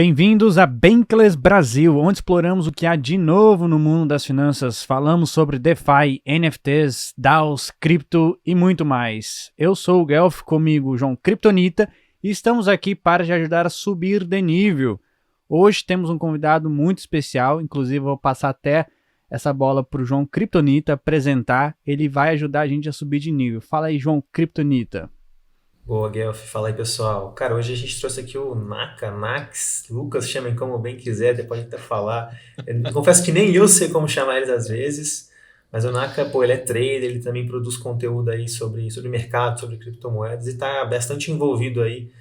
Bem-vindos a Bankless Brasil, onde exploramos o que há de novo no mundo das finanças. Falamos sobre DeFi, NFTs, DAOs, cripto e muito mais. Eu sou o Guelph, comigo o João Kryptonita, e estamos aqui para te ajudar a subir de nível. Hoje temos um convidado muito especial, inclusive vou passar até essa bola para o João Kryptonita apresentar. Ele vai ajudar a gente a subir de nível. Fala aí, João Kryptonita. Boa, Guelph. Fala aí, pessoal. Cara, hoje a gente trouxe aqui o Naka, Nax, Lucas, chamem como bem quiser, depois a gente até falar. Eu confesso que nem eu sei como chamar eles às vezes, mas o Naka, pô, ele é trader, ele também produz conteúdo aí sobre mercado, sobre criptomoedas e tá bastante envolvido aí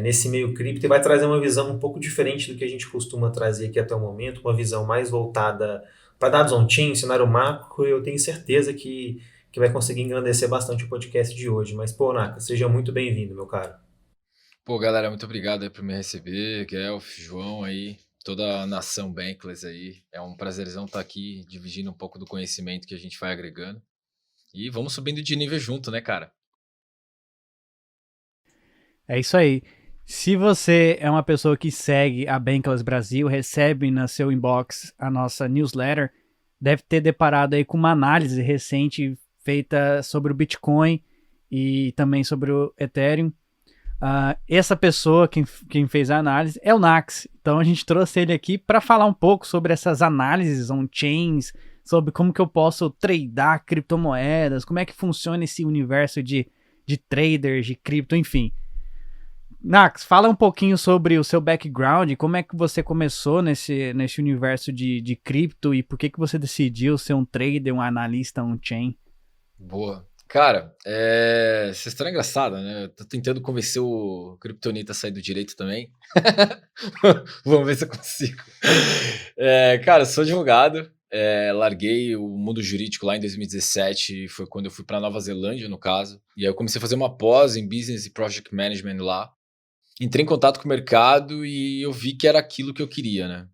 nesse meio cripto e vai trazer uma visão um pouco diferente do que a gente costuma trazer aqui até o momento, uma visão mais voltada para dados on-chain, cenário macro, e eu tenho certeza que vai conseguir engrandecer bastante o podcast de hoje. Mas, pô, Naka, seja muito bem-vindo, meu caro. Pô, galera, muito obrigado aí por me receber, Guelph, João aí, toda a nação Bankless aí. É um prazerzão estar aqui dividindo um pouco do conhecimento que a gente vai agregando. E vamos subindo de nível junto, né, cara? É isso aí. Se você é uma pessoa que segue a Bankless Brasil, recebe no seu inbox a nossa newsletter, deve ter deparado aí com uma análise recente feita sobre o Bitcoin e também sobre o Ethereum. Essa pessoa, quem fez a análise, é o Nax. Então a gente trouxe ele aqui para falar um pouco sobre essas análises on-chains, sobre como que eu posso tradear criptomoedas, como é que funciona esse universo de traders, de cripto, enfim. Nax, fala um pouquinho sobre o seu background, como é que você começou nesse universo de cripto e por que você decidiu ser um trader, um analista on-chain? Boa. Cara, essa história é engraçada, né? Eu tô tentando convencer o Kryptonita a sair do direito também. Vamos ver se eu consigo. Cara, eu sou advogado, larguei o mundo jurídico lá em 2017, foi quando eu fui para Nova Zelândia, no caso. E aí eu comecei a fazer uma pós em Business e Project Management lá. Entrei em contato com o mercado e eu vi que era aquilo que eu queria, né?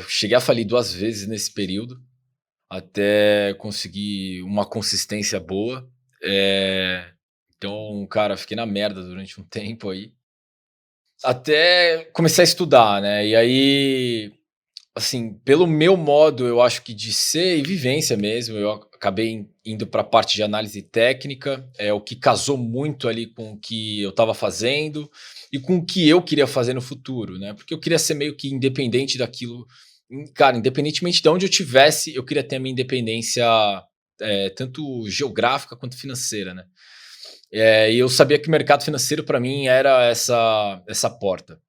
Cheguei a falir 2 vezes nesse período, até conseguir uma consistência boa. Então, cara, fiquei na merda durante um tempo aí. Até comecei a estudar, né? E aí, assim, pelo meu modo, eu acho que de ser e vivência mesmo, eu acabei indo para a parte de análise técnica, é o que casou muito ali com o que eu estava fazendo e com o que eu queria fazer no futuro, né? Porque eu queria ser meio que independente daquilo. Cara, independentemente de onde eu tivesse, eu queria ter a minha independência, tanto geográfica quanto financeira, né? E eu sabia que o mercado financeiro para mim era essa porta.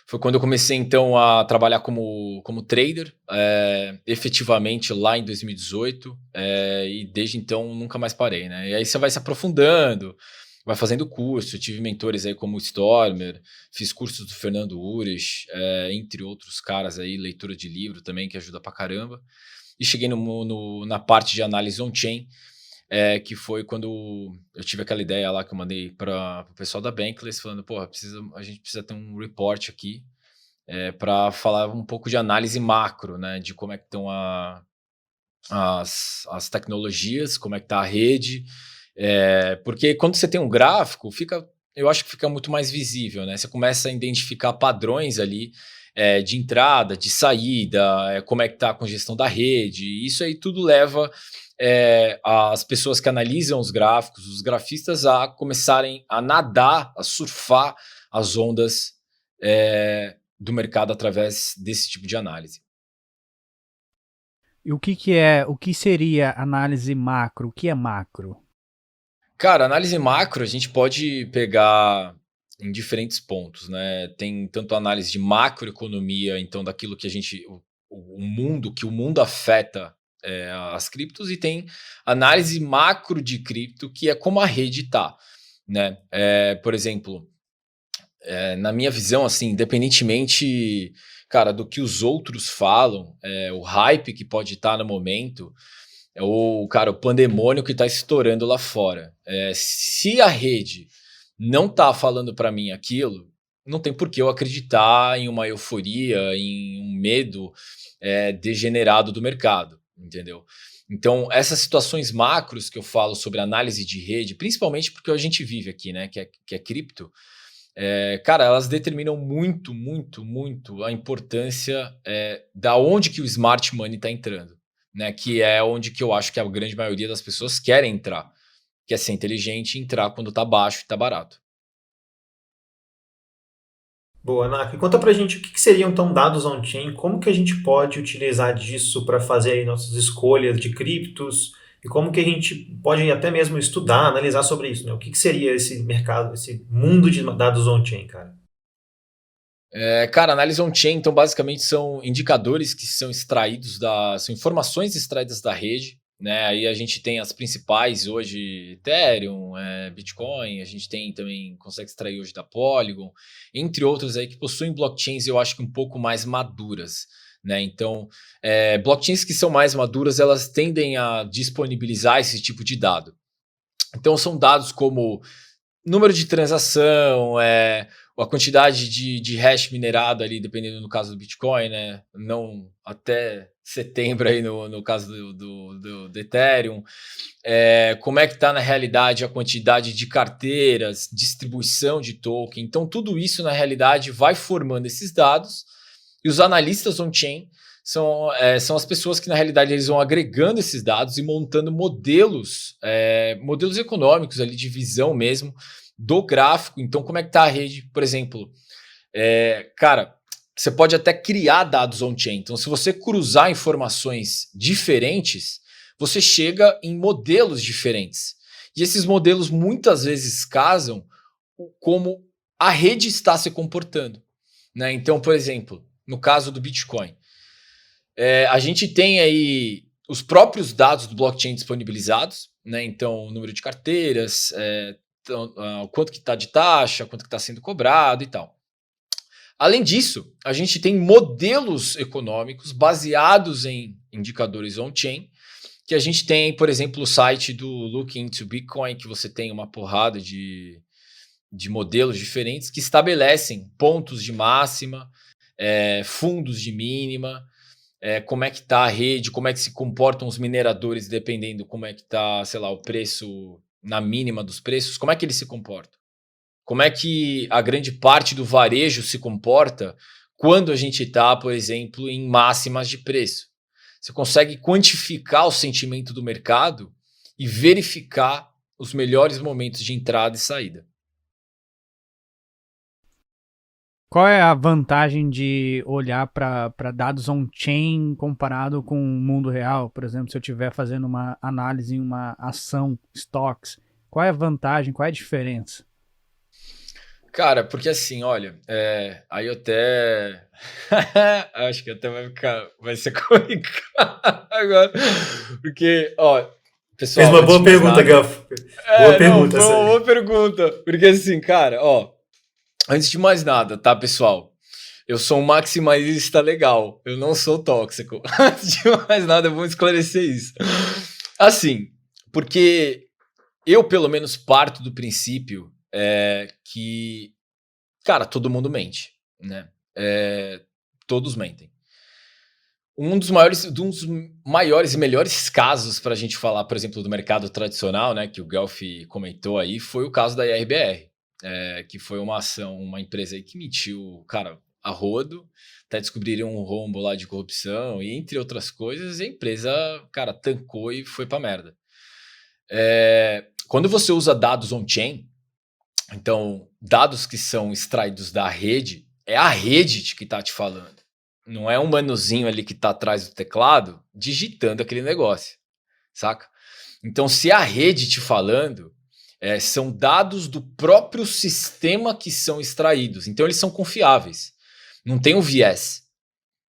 Foi quando eu comecei, então, a trabalhar como trader, efetivamente lá em 2018, e desde então nunca mais parei, né? E aí você vai se aprofundando, vai fazendo curso. Eu tive mentores aí como o Stormer, fiz cursos do Fernando Ures, entre outros caras aí, leitura de livro também, que ajuda pra caramba. E cheguei na parte de análise on-chain, que foi quando eu tive aquela ideia lá que eu mandei para o pessoal da Bankless, falando, porra, a gente precisa ter um report aqui para falar um pouco de análise macro, né, de como é que estão as tecnologias, como é que está a rede, porque quando você tem um gráfico, eu acho que fica muito mais visível, né? Você começa a identificar padrões ali, de entrada, de saída, como é que está a congestão da rede, e isso aí tudo leva as pessoas que analisam os gráficos, os grafistas, a começarem a nadar, a surfar as ondas do mercado através desse tipo de análise. E o que seria análise macro? O que é macro? Cara, análise macro a gente pode pegar em diferentes pontos, né? Tem tanto a análise de macroeconomia, então daquilo que que o mundo afeta as criptos, e tem análise macro de cripto, que é como a rede tá, né? Por exemplo, na minha visão, assim, independentemente, cara, do que os outros falam, o hype que pode estar no momento, cara, o pandemônio que está estourando lá fora. Se a rede não tá falando para mim aquilo, não tem por que eu acreditar em uma euforia, em um medo degenerado do mercado, entendeu? Então, essas situações macros que eu falo sobre análise de rede, principalmente porque a gente vive aqui, né, que é cripto, Cara, elas determinam muito, muito, muito a importância da onde que o smart money está entrando, né? Que é onde que eu acho que a grande maioria das pessoas querem entrar, que é ser inteligente e entrar quando está baixo e está barato. Boa, Naka. E conta pra gente o que seriam então dados on-chain, como que a gente pode utilizar disso para fazer aí nossas escolhas de criptos e como que a gente pode até mesmo estudar, analisar sobre isso, né? O que seria esse mercado, esse mundo de dados on-chain, cara? Cara, análise on-chain, então, basicamente são indicadores que são extraídos são informações extraídas da rede, né? Aí a gente tem as principais hoje, Ethereum, Bitcoin, a gente tem também, consegue extrair hoje da Polygon, entre outras aí que possuem blockchains, eu acho que um pouco mais maduras, né? Então, blockchains que são mais maduras, elas tendem a disponibilizar esse tipo de dado. Então, são dados como número de transação, a quantidade de hash minerado ali, dependendo no caso do Bitcoin, né? Não até setembro aí no caso do Ethereum. Como é que está na realidade a quantidade de carteiras, distribuição de token. Então, tudo isso na realidade vai formando esses dados e os analistas on-chain são as pessoas que na realidade eles vão agregando esses dados e montando modelos econômicos ali de visão mesmo do gráfico. Então, como é que está a rede, por exemplo? Cara, você pode até criar dados on-chain. Então, se você cruzar informações diferentes, você chega em modelos diferentes. E esses modelos muitas vezes casam como a rede está se comportando, né? Então, por exemplo, no caso do Bitcoin, a gente tem aí os próprios dados do blockchain disponibilizados, né? Então, o número de carteiras, quanto que está de taxa, quanto que está sendo cobrado e tal. Além disso, a gente tem modelos econômicos baseados em indicadores on-chain, que a gente tem, por exemplo, o site do Look into Bitcoin, que você tem uma porrada de modelos diferentes que estabelecem pontos de máxima, fundos de mínima, como é que está a rede, como é que se comportam os mineradores, dependendo como é que está, sei lá, o preço na mínima dos preços, como é que eles se comportam? Como é que a grande parte do varejo se comporta quando a gente está, por exemplo, em máximas de preço? Você consegue quantificar o sentimento do mercado e verificar os melhores momentos de entrada e saída. Qual é a vantagem de olhar para dados on-chain comparado com o mundo real? Por exemplo, se eu estiver fazendo uma análise em uma ação, stocks, qual é a vantagem, qual é a diferença? Cara, porque assim, olha, aí eu até acho que até vai ser complicado agora, porque, ó, Fez pessoal, uma antes boa de mais pergunta, nada, Gaf. Boa não, pergunta foi essa uma aí. boa pergunta, porque assim, cara, ó, antes de mais nada, tá, pessoal? Eu sou um maximalista legal, eu não sou tóxico. Antes de mais nada, vamos esclarecer isso. Assim, porque eu, pelo menos, parto do princípio que, cara, todo mundo mente, né? Todos mentem. Um dos maiores e melhores casos para a gente falar, por exemplo, do mercado tradicional, né, que o Guelph comentou aí, foi o caso da IRBR, que foi uma ação, uma empresa aí que mentiu, cara, a rodo, até descobriram um rombo lá de corrupção, e entre outras coisas, a empresa, cara, tancou e foi pra merda. Quando você usa dados on-chain, então, dados que são extraídos da rede, é a rede que está te falando. Não é um manuzinho ali que está atrás do teclado digitando aquele negócio, saca? Então, se a rede te falando, são dados do próprio sistema que são extraídos. Então, eles são confiáveis. Não tem um viés.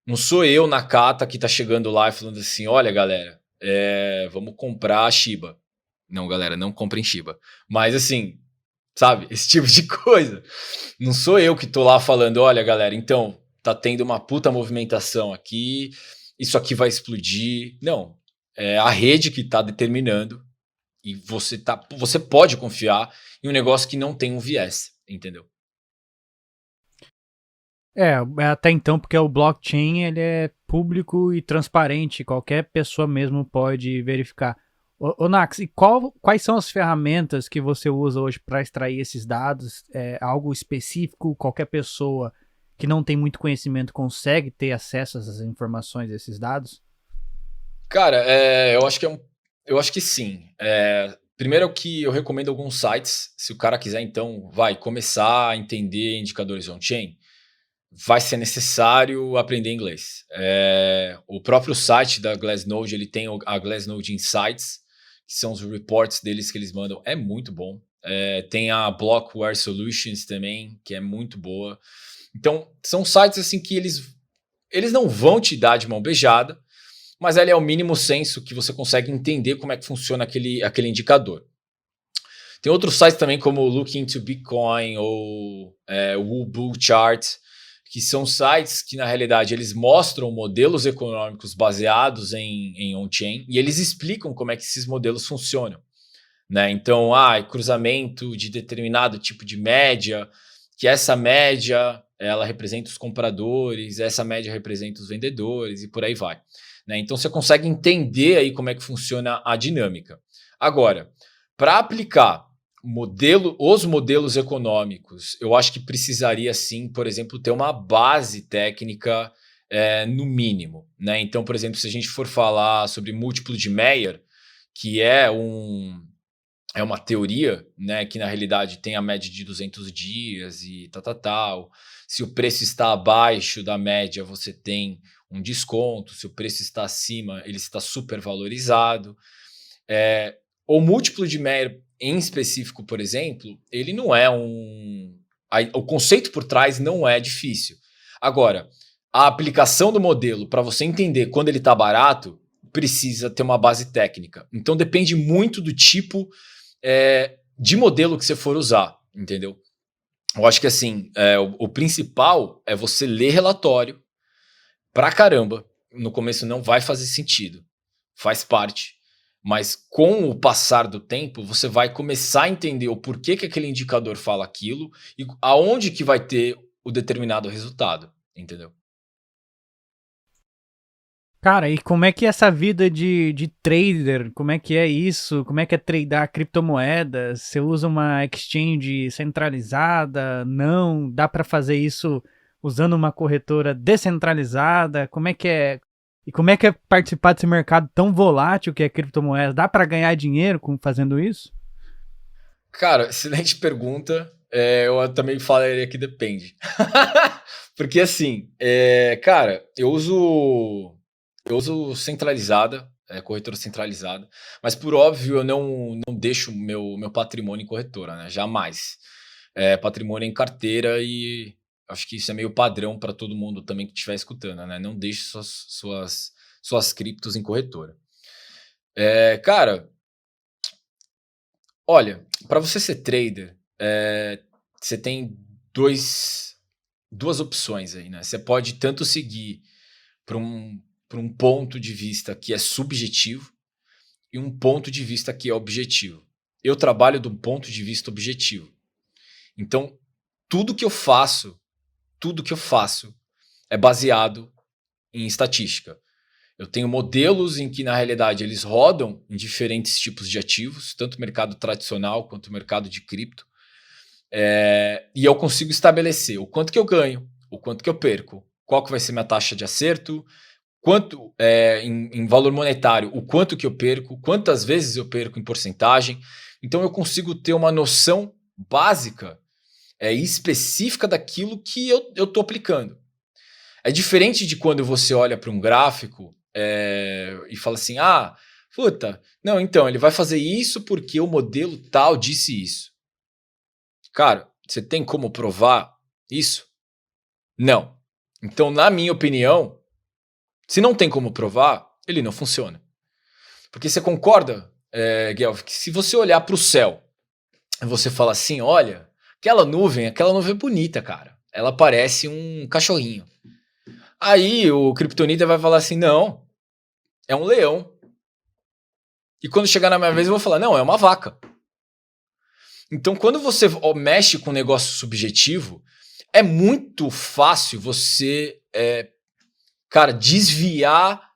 Não sou eu, Nakata, que está chegando lá e falando assim, olha, galera, vamos comprar a Shiba. Não, galera, não comprem Shiba. Mas, assim, sabe? Esse tipo de coisa. Não sou eu que tô lá falando, olha, galera, então, tá tendo uma puta movimentação aqui, isso aqui vai explodir. Não, é a rede que tá determinando e você pode confiar em um negócio que não tem um viés, entendeu? Até então, porque o blockchain ele é público e transparente, qualquer pessoa mesmo pode verificar. Ô Nax, e quais são as ferramentas que você usa hoje para extrair esses dados? É algo específico? Qualquer pessoa que não tem muito conhecimento consegue ter acesso a essas informações, a esses dados? Cara, eu acho que sim. Primeiro que eu recomendo alguns sites. Se o cara quiser, então, vai começar a entender indicadores on-chain, vai ser necessário aprender inglês. O próprio site da Glassnode, ele tem a Glassnode Insights, que são os reports deles que eles mandam, é muito bom. Tem a Blockware Solutions também, que é muito boa. Então, são sites assim que eles não vão te dar de mão beijada, mas ele é o mínimo senso que você consegue entender como é que funciona aquele indicador. Tem outros sites também como o Look into Bitcoin ou o Bull Chart, que são sites que, na realidade, eles mostram modelos econômicos baseados em on-chain e eles explicam como é que esses modelos funcionam. Né? Então, cruzamento de determinado tipo de média, que essa média ela representa os compradores, essa média representa os vendedores e por aí vai. Né? Então, você consegue entender aí como é que funciona a dinâmica. Agora, para aplicar os modelos econômicos, eu acho que precisaria sim, por exemplo, ter uma base técnica no mínimo. Né? Então, por exemplo, se a gente for falar sobre múltiplo de Mayer, que é uma teoria, né, que na realidade tem a média de 200 dias e tal. Se o preço está abaixo da média, você tem um desconto. Se o preço está acima, ele está super valorizado. O múltiplo de Mayer em específico, por exemplo, ele não é o conceito por trás não é difícil. Agora, a aplicação do modelo para você entender quando ele está barato precisa ter uma base técnica. Então depende muito do tipo de modelo que você for usar, entendeu? Eu acho que assim, o principal é você ler relatório pra caramba. No começo não vai fazer sentido, faz parte. Mas com o passar do tempo, você vai começar a entender o porquê que aquele indicador fala aquilo e aonde que vai ter o determinado resultado, entendeu? Cara, e como é que é essa vida de trader? Como é que é isso? Como é que é tradar criptomoedas? Você usa uma exchange centralizada? Não? Dá para fazer isso usando uma corretora descentralizada? Como é que é? E como é que é participar desse mercado tão volátil que é criptomoedas? Dá para ganhar dinheiro fazendo isso? Cara, excelente pergunta. Eu também falaria que depende. Porque assim, cara, eu uso centralizada, corretora centralizada, mas por óbvio eu não deixo meu patrimônio em corretora, né? Jamais. Patrimônio em carteira e acho que isso é meio padrão para todo mundo também que estiver escutando, né? Não deixe suas criptos em corretora. Cara, olha, para você ser trader, você tem duas opções aí, né? Você pode tanto seguir para um ponto de vista que é subjetivo e um ponto de vista que é objetivo. Eu trabalho do ponto de vista objetivo. Então, tudo que eu faço é baseado em estatística. Eu tenho modelos em que, na realidade, eles rodam em diferentes tipos de ativos, tanto o mercado tradicional quanto o mercado de cripto. E eu consigo estabelecer o quanto que eu ganho, o quanto que eu perco, qual que vai ser minha taxa de acerto, quanto em valor monetário, o quanto que eu perco, quantas vezes eu perco em porcentagem. Então eu consigo ter uma noção básica e específica daquilo que eu estou aplicando. É diferente de quando você olha para um gráfico e fala assim, puta, não, então ele vai fazer isso porque o modelo tal disse isso. Cara, você tem como provar isso? Não. Então, na minha opinião, se não tem como provar, ele não funciona. Porque você concorda, Guelph, que se você olhar para o céu e você fala assim, olha, aquela nuvem é bonita, cara. Ela parece um cachorrinho. Aí o Kryptonita vai falar assim, não, é um leão. E quando chegar na minha vez eu vou falar, não, é uma vaca. Então, quando você mexe com um negócio subjetivo, é muito fácil você, desviar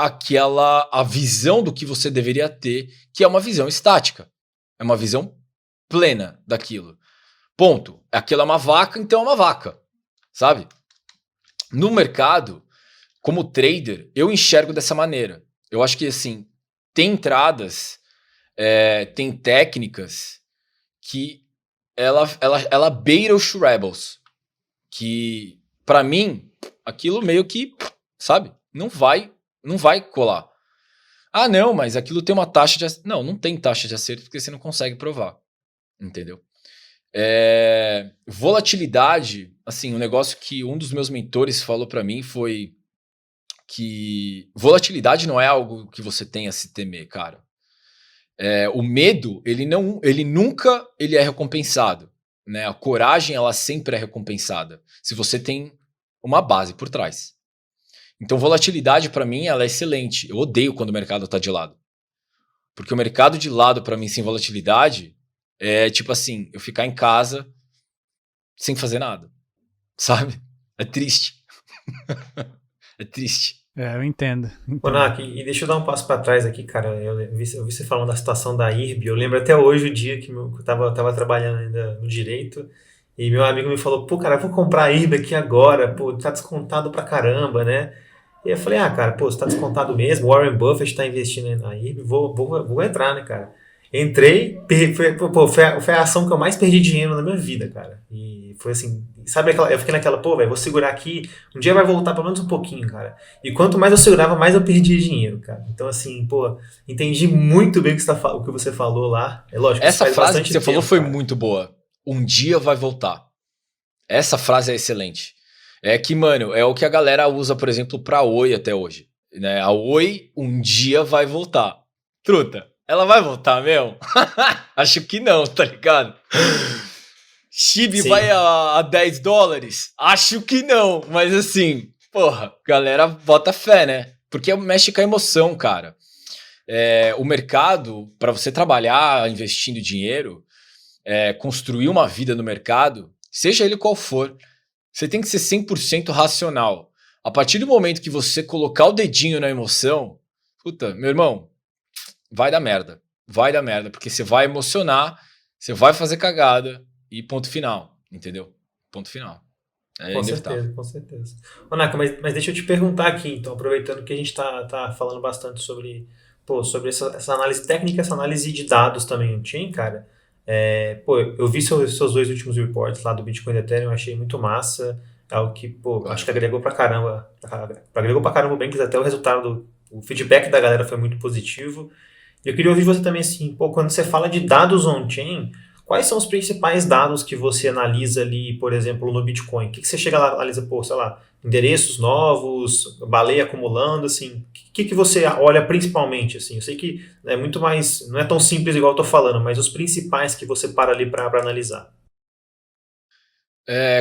a visão do que você deveria ter, que é uma visão estática. É uma visão plena daquilo. Ponto. Aquilo é uma vaca, então é uma vaca. Sabe? No mercado, como trader, eu enxergo dessa maneira. Eu acho que, assim, tem entradas, tem técnicas que ela beira os Rebels. Que, pra mim, aquilo meio que, sabe? Não vai colar. Ah, não, mas aquilo tem uma taxa de acerto. Não tem taxa de acerto porque você não consegue provar. Entendeu? Volatilidade, assim, um negócio que um dos meus mentores falou pra mim foi que volatilidade não é algo que você tem a se temer, cara. O medo, ele nunca é recompensado, né? A coragem, ela sempre é recompensada, se você tem uma base por trás. Então, volatilidade, pra mim, ela é excelente. Eu odeio quando o mercado tá de lado. Porque o mercado de lado, pra mim, sem volatilidade, é tipo assim, eu ficar em casa sem fazer nada, sabe? É triste. É triste. Eu entendo. Ô, Nak, e deixa eu dar um passo pra trás aqui, cara. Eu vi você falando da situação da IRB. Eu lembro até hoje o dia que eu tava trabalhando ainda no direito e meu amigo me falou: pô, cara, eu vou comprar a IRB aqui agora, pô, tá descontado pra caramba, né? E eu falei: ah, cara, pô, você tá descontado mesmo. Warren Buffett tá investindo na IRB, vou entrar, né, cara? Entrei, foi a ação que eu mais perdi dinheiro na minha vida, cara. E foi assim, sabe eu fiquei naquela, pô, velho, vou segurar aqui, um dia vai voltar pelo menos um pouquinho, cara. E quanto mais eu segurava, mais eu perdia dinheiro, cara. Então, assim, pô, entendi muito bem o que você falou lá. É lógico, essa frase que você falou foi cara. muito boa. Um dia vai voltar. Essa frase é excelente. É que, mano, é o que a galera usa, por exemplo, pra Oi até hoje. Né? A Oi um dia vai voltar. Truta, ela vai voltar mesmo? Acho que não, tá ligado? Chibi vai a $10? Acho que não, mas assim, porra, galera bota fé, né? Porque mexe com a emoção, cara. O mercado, para você trabalhar investindo dinheiro, construir uma vida no mercado, seja ele qual for, você tem que ser 100% racional. A partir do momento que você colocar o dedinho na emoção, puta, meu irmão, vai dar merda. Vai dar merda, porque você vai emocionar, você vai fazer cagada e ponto final, entendeu? Ponto final. É inevitável. Com certeza. Ô, Naka, mas deixa eu te perguntar aqui, então, aproveitando que a gente tá falando bastante sobre essa análise técnica, essa análise de dados também no chain, cara. Eu vi seus dois últimos reports lá do Bitcoin e Ethereum, eu achei muito massa. É algo que, acho que agregou pra caramba. Agregou pra caramba o Bankers, até o resultado, o feedback da galera foi muito positivo. E eu queria ouvir você também assim, quando você fala de dados on-chain, quais são os principais dados que você analisa ali, por exemplo, no Bitcoin? O que você chega lá e analisa, sei lá, endereços novos, baleia acumulando, assim, o que você olha principalmente, assim? Eu sei que é muito mais, não é tão simples igual eu tô falando, mas os principais que você para ali para analisar.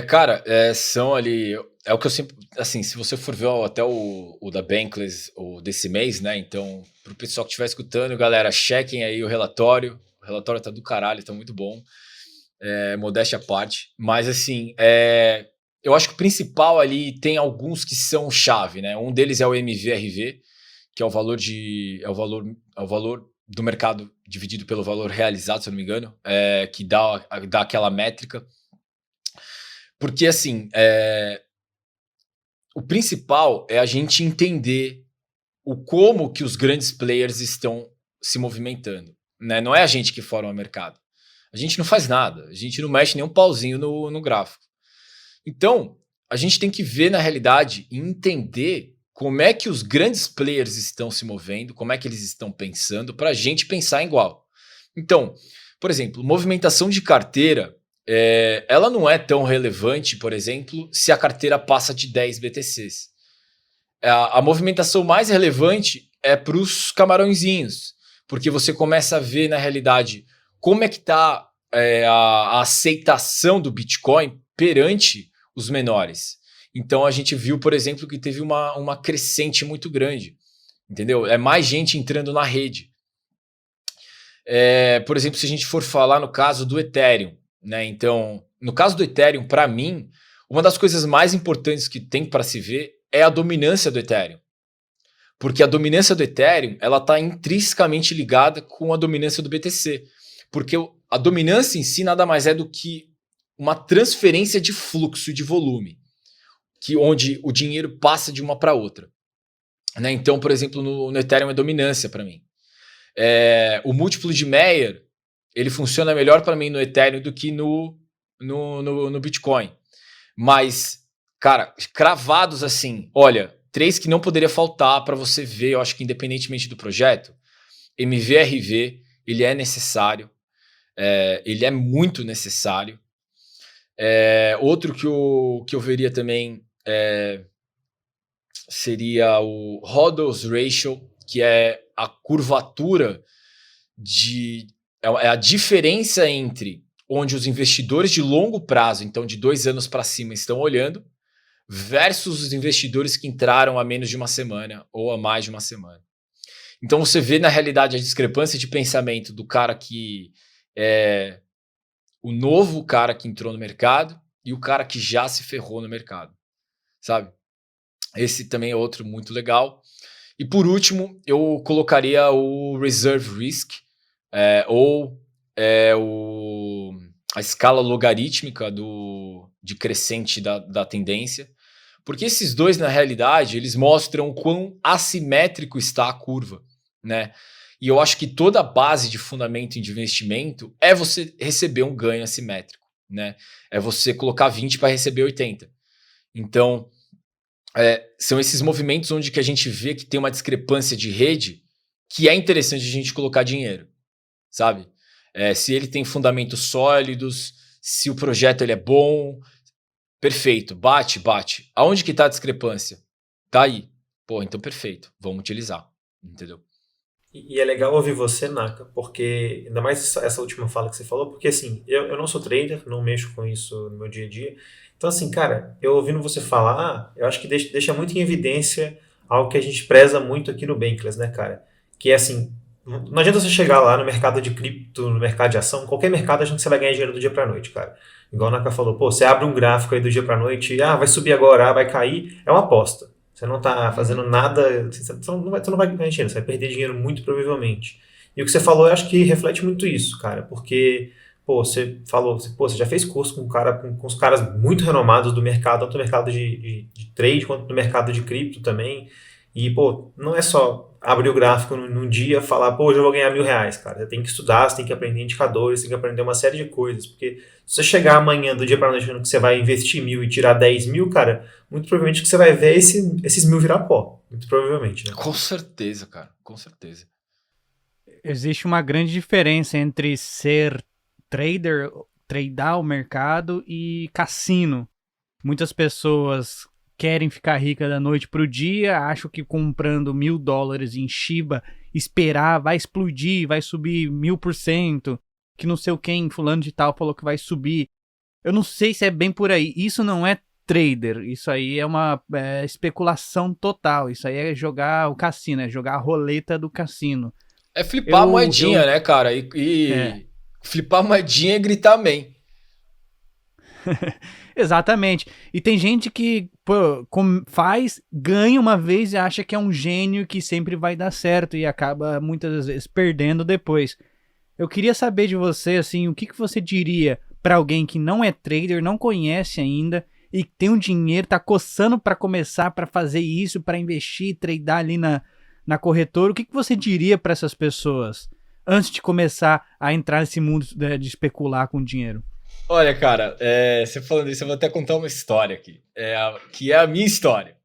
Cara, são ali, é o que eu sempre, assim, se você for ver até o da Bankless, o desse mês, né, então, pro pessoal que estiver escutando, galera, chequem aí o relatório tá do caralho, tá muito bom, modéstia à parte, mas assim, eu acho que o principal ali tem alguns que são chave, né, um deles é o MVRV, que é o valor do mercado dividido pelo valor realizado, se eu não me engano, que dá aquela métrica. Porque, assim, o principal é a gente entender como que os grandes players estão se movimentando. Né? Não é a gente que forma o mercado. A gente não faz nada. A gente não mexe nem um pauzinho no gráfico. Então, a gente tem que ver, na realidade, e entender como é que os grandes players estão se movendo, como é que eles estão pensando, para a gente pensar igual. Então, por exemplo, movimentação de carteira, ela não é tão relevante, por exemplo, se a carteira passa de 10 BTCs. A movimentação mais relevante é para os camarõezinhos, porque você começa a ver, na realidade, como é que está a aceitação do Bitcoin perante os menores. Então, a gente viu, por exemplo, que teve uma crescente muito grande, entendeu? É mais gente entrando na rede. Por exemplo, se a gente for falar no caso do Ethereum, né? Então, no caso do Ethereum, para mim, uma das coisas mais importantes que tem para se ver é a dominância do Ethereum. Porque a dominância do Ethereum, ela está intrinsecamente ligada com a dominância do BTC. Porque a dominância em si nada mais é do que uma transferência de fluxo, de volume, onde o dinheiro passa de uma para outra. Né? Então, por exemplo, no Ethereum é dominância para mim. O múltiplo de Mayer, ele funciona melhor para mim no Ethereum do que no Bitcoin. Mas, cara, cravados assim, olha, 3 que não poderia faltar para você ver, eu acho que independentemente do projeto, MVRV, ele é necessário, ele é muito necessário. Outro que eu veria também seria o Hodl's Ratio, que é a curvatura é a diferença entre onde os investidores de longo prazo, então de 2 anos para cima, estão olhando, versus os investidores que entraram há menos de uma semana ou há mais de uma semana. Então você vê na realidade a discrepância de pensamento do cara que é o novo cara que entrou no mercado e o cara que já se ferrou no mercado, sabe? Esse também é outro muito legal. E por último, eu colocaria o Reserve Risk, ou a escala logarítmica de crescente da tendência, porque esses dois, na realidade, eles mostram o quão assimétrico está a curva, né? E eu acho que toda a base de fundamento de investimento é você receber um ganho assimétrico, né? É você colocar 20 para receber 80. Então, são esses movimentos onde que a gente vê que tem uma discrepância de rede que é interessante a gente colocar dinheiro, sabe? Se ele tem fundamentos sólidos, se o projeto ele é bom, perfeito, bate. Aonde que está a discrepância? Tá aí. Pô, então perfeito, vamos utilizar, entendeu? E é legal ouvir você, Naka, porque, ainda mais essa última fala que você falou, porque assim, eu não sou trader, não mexo com isso no meu dia a dia. Então, assim, cara, eu ouvindo você falar, eu acho que deixa muito em evidência algo que a gente preza muito aqui no Bankless, né, cara? Que é assim, não adianta você chegar lá no mercado de cripto, no mercado de ação, qualquer mercado a gente você vai ganhar dinheiro do dia pra noite, cara. Igual o Naka falou, pô, você abre um gráfico aí do dia pra noite, vai subir agora, vai cair, é uma aposta. Você não está fazendo nada, você não vai ganhar dinheiro, você vai perder dinheiro muito provavelmente. E o que você falou, eu acho que reflete muito isso, cara, porque, pô, você falou, você já fez curso com os caras muito renomados do mercado, tanto no mercado de trade quanto no mercado de cripto também. E, pô, não é só abrir o gráfico num dia e falar, pô, hoje eu vou ganhar R$ 1.000, cara. Você tem que estudar, você tem que aprender indicadores, você tem que aprender uma série de coisas, porque se você chegar amanhã, do dia para noite, achando que você vai investir 1.000 e tirar 10.000, cara, muito provavelmente que você vai ver esses 1.000 virar pó. Muito provavelmente, né? Com certeza, cara. Com certeza. Existe uma grande diferença entre ser trader, tradar o mercado e cassino. Muitas pessoas querem ficar ricas da noite pro dia, acham que comprando $1.000 em Shiba, esperar, vai explodir, vai subir 1.000%, que não sei quem, fulano de tal, falou que vai subir. Eu não sei se é bem por aí. Isso não é trader, isso aí é uma especulação total. Isso aí é jogar o cassino, é jogar a roleta do cassino. É flipar a moedinha, né, cara? Flipar a moedinha e gritar amém. Exatamente. E tem gente que ganha uma vez e acha que é um gênio que sempre vai dar certo e acaba muitas vezes perdendo depois. Eu queria saber de você, assim, o que você diria para alguém que não é trader, não conhece ainda e tem um dinheiro, tá coçando para começar, para fazer isso, para investir, tradear ali na corretora. O que você diria para essas pessoas antes de começar a entrar nesse mundo de especular com dinheiro? Olha, cara, você falando isso, eu vou até contar uma história aqui, que é a minha história.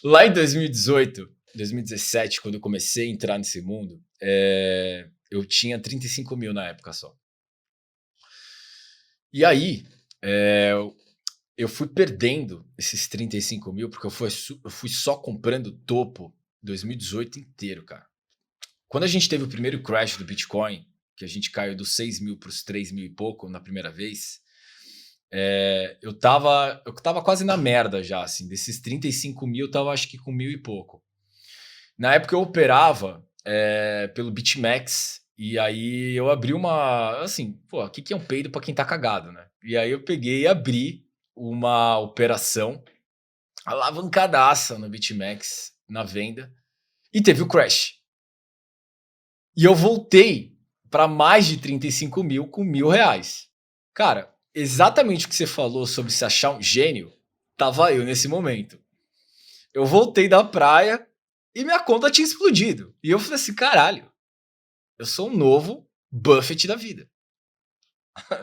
Lá em 2018, 2017, quando eu comecei a entrar nesse mundo, eu tinha 35 mil na época só. E aí, eu fui perdendo esses 35 mil, porque eu fui só comprando topo 2018 inteiro, cara. Quando a gente teve o primeiro crash do Bitcoin, que a gente caiu dos 6 mil para os 3 mil e pouco na primeira vez, eu tava quase na merda já, assim. Desses 35 mil, eu tava acho que com 1.000 e pouco. Na época eu operava pelo BitMEX, e aí eu abri uma, assim, pô, o que é um peido para quem tá cagado, né? E aí eu peguei e abri uma operação alavancadaça no BitMEX, na venda e teve o crash. E eu voltei para mais de 35 mil com R$1.000. Cara, exatamente o que você falou sobre se achar um gênio, tava eu nesse momento. Eu voltei da praia e minha conta tinha explodido. E eu falei assim, caralho, eu sou um novo Buffett da vida.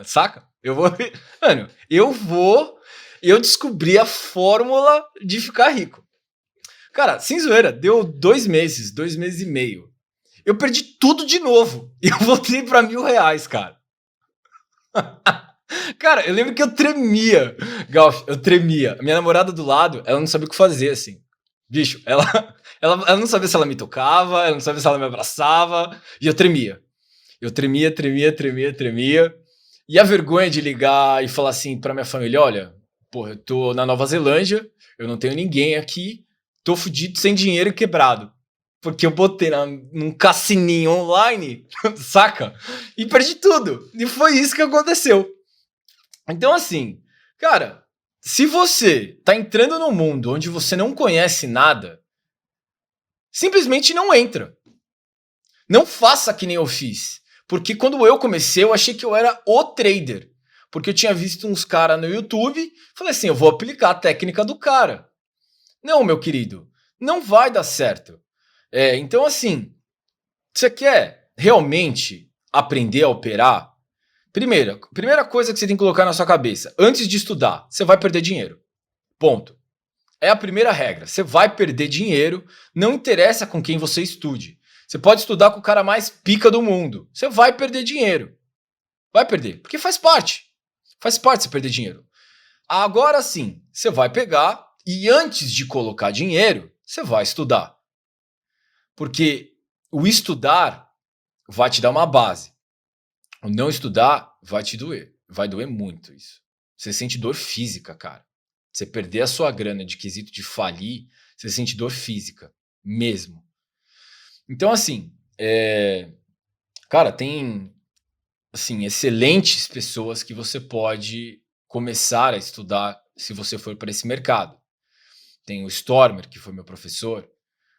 Saca? Eu descobri a fórmula de ficar rico. Cara, sem zoeira, deu 2 meses e meio. Eu perdi tudo de novo. E eu voltei pra R$1.000, cara. Cara, eu lembro que eu tremia. Galf, eu tremia. A minha namorada do lado, ela não sabia o que fazer, assim. Bicho, ela não sabia se ela me tocava, ela não sabia se ela me abraçava. E eu tremia. Eu tremia. E a vergonha de ligar e falar assim pra minha família, olha, porra, eu tô na Nova Zelândia, eu não tenho ninguém aqui, tô fudido, sem dinheiro e quebrado. Porque eu botei num cassininho online, saca? E perdi tudo. E foi isso que aconteceu. Então, assim, cara, se você tá entrando num mundo onde você não conhece nada, simplesmente não entra. Não faça que nem eu fiz. Porque quando eu comecei, eu achei que eu era o trader. Porque eu tinha visto uns caras no YouTube, falei assim, eu vou aplicar a técnica do cara. Não, meu querido, não vai dar certo. Então, assim, você quer realmente aprender a operar? Primeira coisa que você tem que colocar na sua cabeça, antes de estudar, você vai perder dinheiro. Ponto. É a primeira regra. Você vai perder dinheiro, não interessa com quem você estude. Você pode estudar com o cara mais pica do mundo. Você vai perder dinheiro. Vai perder, porque faz parte. Faz parte você perder dinheiro. Agora sim, você vai pegar e antes de colocar dinheiro, você vai estudar. Porque o estudar vai te dar uma base. O não estudar vai te doer. Vai doer muito isso. Você sente dor física, cara. Você perder a sua grana de quesito de falir, você sente dor física. Mesmo. Então, assim, cara, tem assim, excelentes pessoas que você pode começar a estudar se você for para esse mercado. Tem o Stormer, que foi meu professor.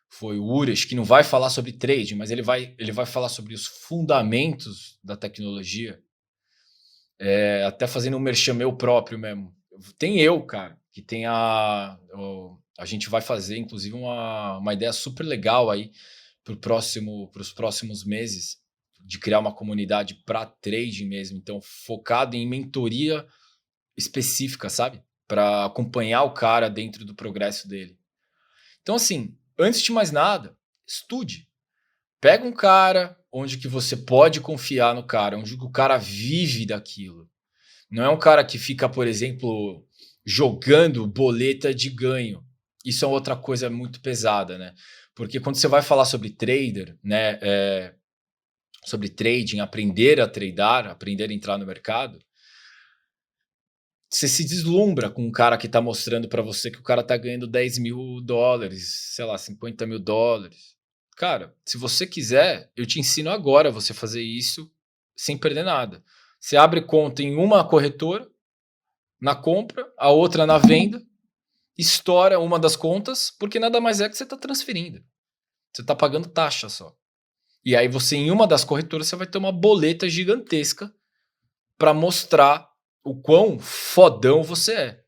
Foi o Uresh, que não vai falar sobre trading, mas ele vai falar sobre os fundamentos da tecnologia. Até fazendo um merchan meu próprio mesmo. Tem eu, cara, que tem a gente vai fazer, inclusive, uma ideia super legal aí para os próximos meses, de criar uma comunidade para trading mesmo. Então, focado em mentoria específica, sabe? Para acompanhar o cara dentro do progresso dele. Então, assim, antes de mais nada, estude. Pega um cara onde que você pode confiar no cara, onde o cara vive daquilo. Não é um cara que fica, por exemplo, jogando boleta de ganho. Isso é outra coisa muito pesada, né? Porque quando você vai falar sobre trader, né, sobre trading, aprender a tradar, aprender a entrar no mercado, você se deslumbra com um cara que está mostrando para você que o cara está ganhando $10.000, sei lá, $50.000. Cara, se você quiser, eu te ensino agora a você fazer isso sem perder nada. Você abre conta em uma corretora, na compra, a outra na venda, estoura uma das contas, porque nada mais é que você está transferindo. Você está pagando taxa só. E aí você, em uma das corretoras, você vai ter uma boleta gigantesca para mostrar o quão fodão você é.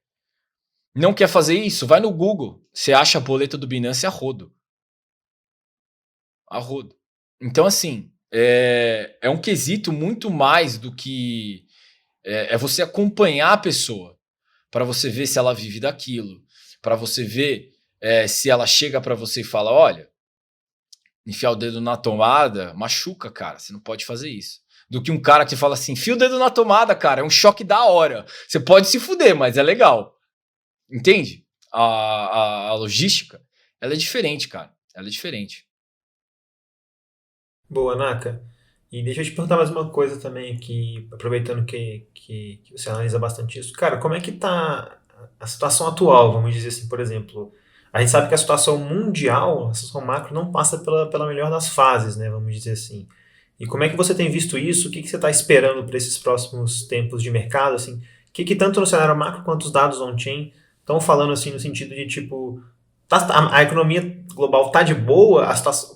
Não quer fazer isso? Vai no Google. Você acha a boleta do Binance a rodo. A rodo. Então, assim, é um quesito muito mais do que... É você acompanhar a pessoa para você ver se ela vive daquilo. Para você ver se ela chega para você e fala, olha, enfiar o dedo na tomada machuca, cara. Você não pode fazer isso. Do que um cara que fala assim, enfia o dedo na tomada, cara. É um choque da hora. Você pode se fuder, mas é legal. Entende? A logística, ela é diferente, cara. Ela é diferente. Boa, Naka. E deixa eu te perguntar mais uma coisa também aqui, aproveitando que você analisa bastante isso. Cara, como é que tá a situação atual, vamos dizer assim, por exemplo? A gente sabe que a situação mundial, a situação macro, não passa pela melhor das fases, né? Vamos dizer assim. E como é que você tem visto isso? O que você está esperando para esses próximos tempos de mercado? Assim, o que tanto no cenário macro quanto os dados on-chain estão falando assim no sentido de tipo, a economia global tá de boa,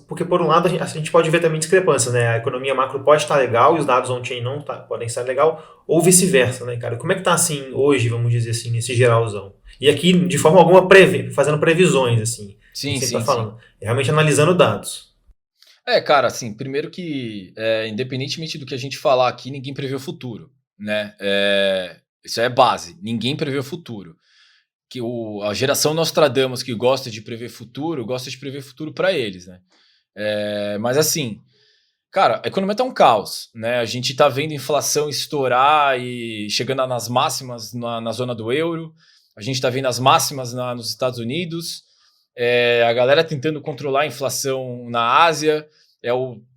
porque por um lado a gente pode ver também discrepâncias, né? A economia macro pode estar legal e os dados on-chain não podem estar legal, ou vice-versa, né, cara? Como é que tá assim hoje, vamos dizer assim, nesse geralzão? E aqui, de forma alguma, fazendo previsões, assim. Sim, Você tá sim, falando. sim. Realmente analisando dados. Cara, assim, primeiro que, independentemente do que a gente falar aqui, ninguém prevê o futuro, né? Isso é base, ninguém prevê o futuro. Que a geração Nostradamus que gosta de prever futuro para eles, né? Mas assim, cara, a economia tá um caos, né? A gente tá vendo inflação estourar e chegando nas máximas na zona do euro, a gente tá vendo as máximas nos Estados Unidos, a galera tentando controlar a inflação na Ásia,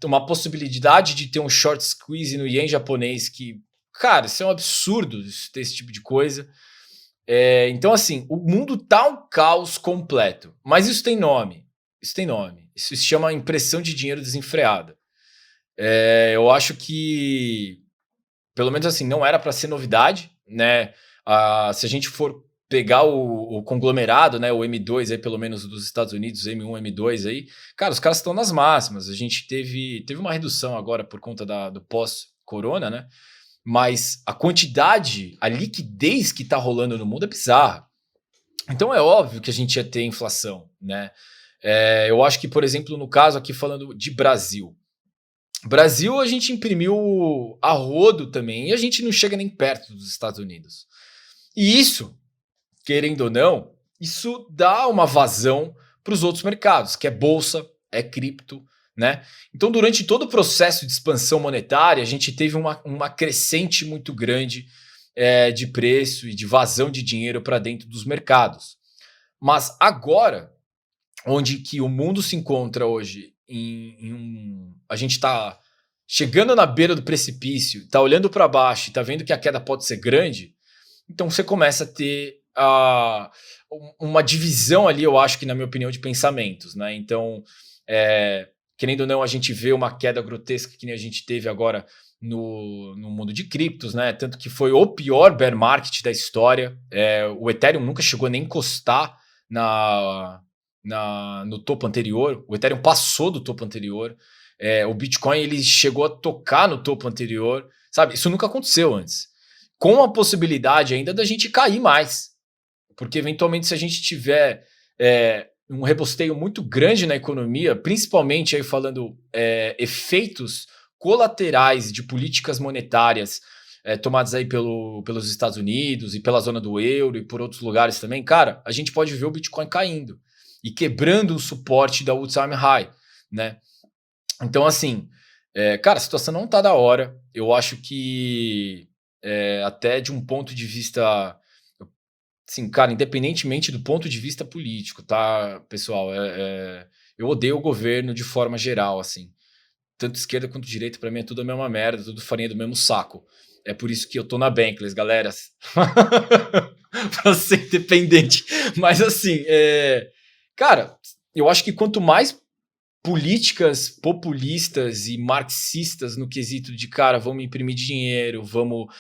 uma possibilidade de ter um short squeeze no ien japonês que, cara, isso é um absurdo ter esse tipo de coisa. Então, assim, o mundo tá um caos completo. Mas isso tem nome. Isso se chama impressão de dinheiro desenfreada. Eu acho que, pelo menos assim, não era para ser novidade, né? Se a gente for pegar o conglomerado, né, o M2 aí, pelo menos dos Estados Unidos, M1, M2 aí, cara, os caras estão nas máximas. A gente teve uma redução agora por conta do pós-corona, né? Mas a quantidade, a liquidez que está rolando no mundo é bizarra. Então é óbvio que a gente ia ter inflação, né? Eu acho que, por exemplo, no caso aqui falando de Brasil, a gente imprimiu a rodo também e a gente não chega nem perto dos Estados Unidos. E isso, querendo ou não, isso dá uma vazão para os outros mercados, que é bolsa, é cripto, né? Então, durante todo o processo de expansão monetária, a gente teve uma crescente muito grande de preço e de vazão de dinheiro para dentro dos mercados. Mas agora, onde que o mundo se encontra hoje, a gente está chegando na beira do precipício, está olhando para baixo e está vendo que a queda pode ser grande, então você começa a ter uma divisão ali, eu acho que, na minha opinião, de pensamentos, né? Então, querendo ou não, a gente vê uma queda grotesca que nem a gente teve agora no mundo de criptos, né? Tanto que foi o pior bear market da história. O Ethereum nunca chegou nem a encostar no topo anterior. O Ethereum passou do topo anterior. O Bitcoin ele chegou a tocar no topo anterior. Sabe? Isso nunca aconteceu antes. Com a possibilidade ainda da gente cair mais. Porque, eventualmente, se a gente tiver um rebosteio muito grande na economia, principalmente aí falando efeitos colaterais de políticas monetárias tomadas aí pelos Estados Unidos e pela zona do euro e por outros lugares também, cara, a gente pode ver o Bitcoin caindo e quebrando o suporte da all-time high, né? Então, assim, cara, a situação não tá da hora. Eu acho que até de um ponto de vista... Sim, cara, independentemente do ponto de vista político, tá, pessoal? Eu odeio o governo de forma geral, assim. Tanto esquerda quanto direita, pra mim é tudo a mesma merda, tudo farinha do mesmo saco. É por isso que eu tô na Bankless, galera. Pra ser independente. Mas assim, cara, eu acho que quanto mais políticas populistas e marxistas no quesito de, cara, vamos imprimir dinheiro, vamos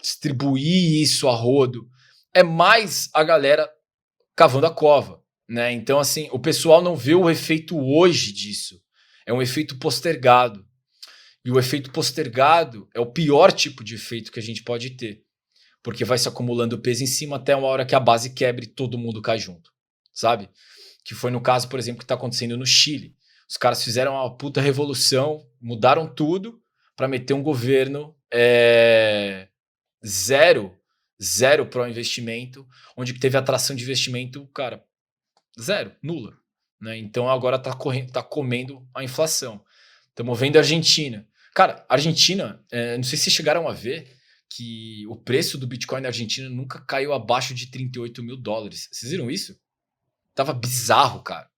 distribuir isso a rodo, é mais a galera cavando a cova, né? Então, assim, o pessoal não vê o efeito hoje disso. É um efeito postergado. E o efeito postergado é o pior tipo de efeito que a gente pode ter. Porque vai se acumulando peso em cima até uma hora que a base quebre e todo mundo cai junto, sabe? Que foi no caso, por exemplo, que está acontecendo no Chile. Os caras fizeram uma puta revolução, mudaram tudo para meter um governo zero para o investimento, onde teve atração de investimento, cara, zero, nula. Né? Então agora tá comendo a inflação. Estamos vendo a Argentina. Cara, a Argentina, não sei se vocês chegaram a ver que o preço do Bitcoin na Argentina nunca caiu abaixo de $38 mil. Vocês viram isso? Tava bizarro, cara.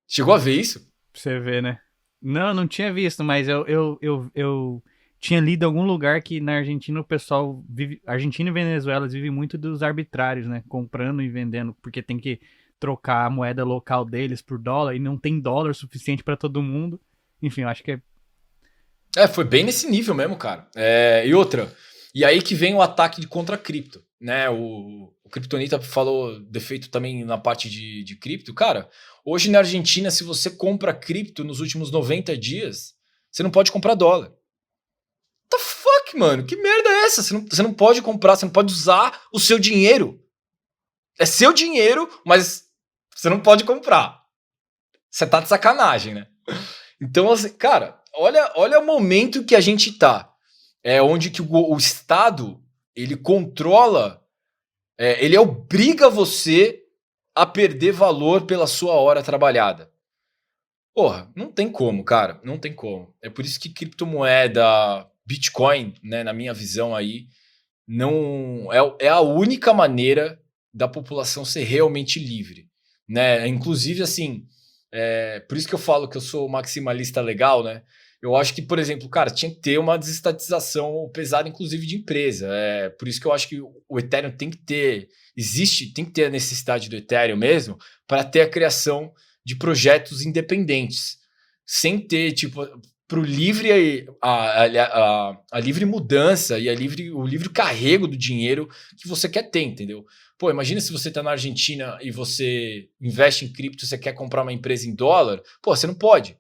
Chegou a ver isso? Pra você ver, né? Não tinha visto, mas eu tinha lido em algum lugar que na Argentina o pessoal vive... Argentina e Venezuela vivem muito dos arbitrários, né? Comprando e vendendo, porque tem que trocar a moeda local deles por dólar e não tem dólar suficiente pra todo mundo. Enfim, eu acho que foi bem nesse nível mesmo, cara. E outra, e aí que vem o ataque contra a cripto, né? O Kryptonita falou defeito também na parte de cripto. Cara, hoje na Argentina, se você compra cripto nos últimos 90 dias, você não pode comprar dólar. What the fuck, mano? Que merda é essa? Você não pode comprar, você não pode usar o seu dinheiro. É seu dinheiro, mas você não pode comprar. Você tá de sacanagem, né? Então, assim, cara, olha o momento que a gente tá. É onde que o Estado, ele controla, ele obriga você a perder valor pela sua hora trabalhada. Porra, não tem como, cara. Não tem como. É por isso que criptomoeda, Bitcoin, né, na minha visão aí, não é a única maneira da população ser realmente livre, né? Inclusive, assim, por isso que eu falo que eu sou maximalista legal, né? Eu acho que, por exemplo, cara, tinha que ter uma desestatização pesada, inclusive, de empresa. Por isso que eu acho que o Ethereum tem que ter a necessidade do Ethereum mesmo para ter a criação de projetos independentes, sem ter, tipo, para o livre a livre mudança e o livre carrego do dinheiro que você quer ter, entendeu? Pô, imagina se você tá na Argentina e você investe em cripto, você quer comprar uma empresa em dólar, pô, você não pode.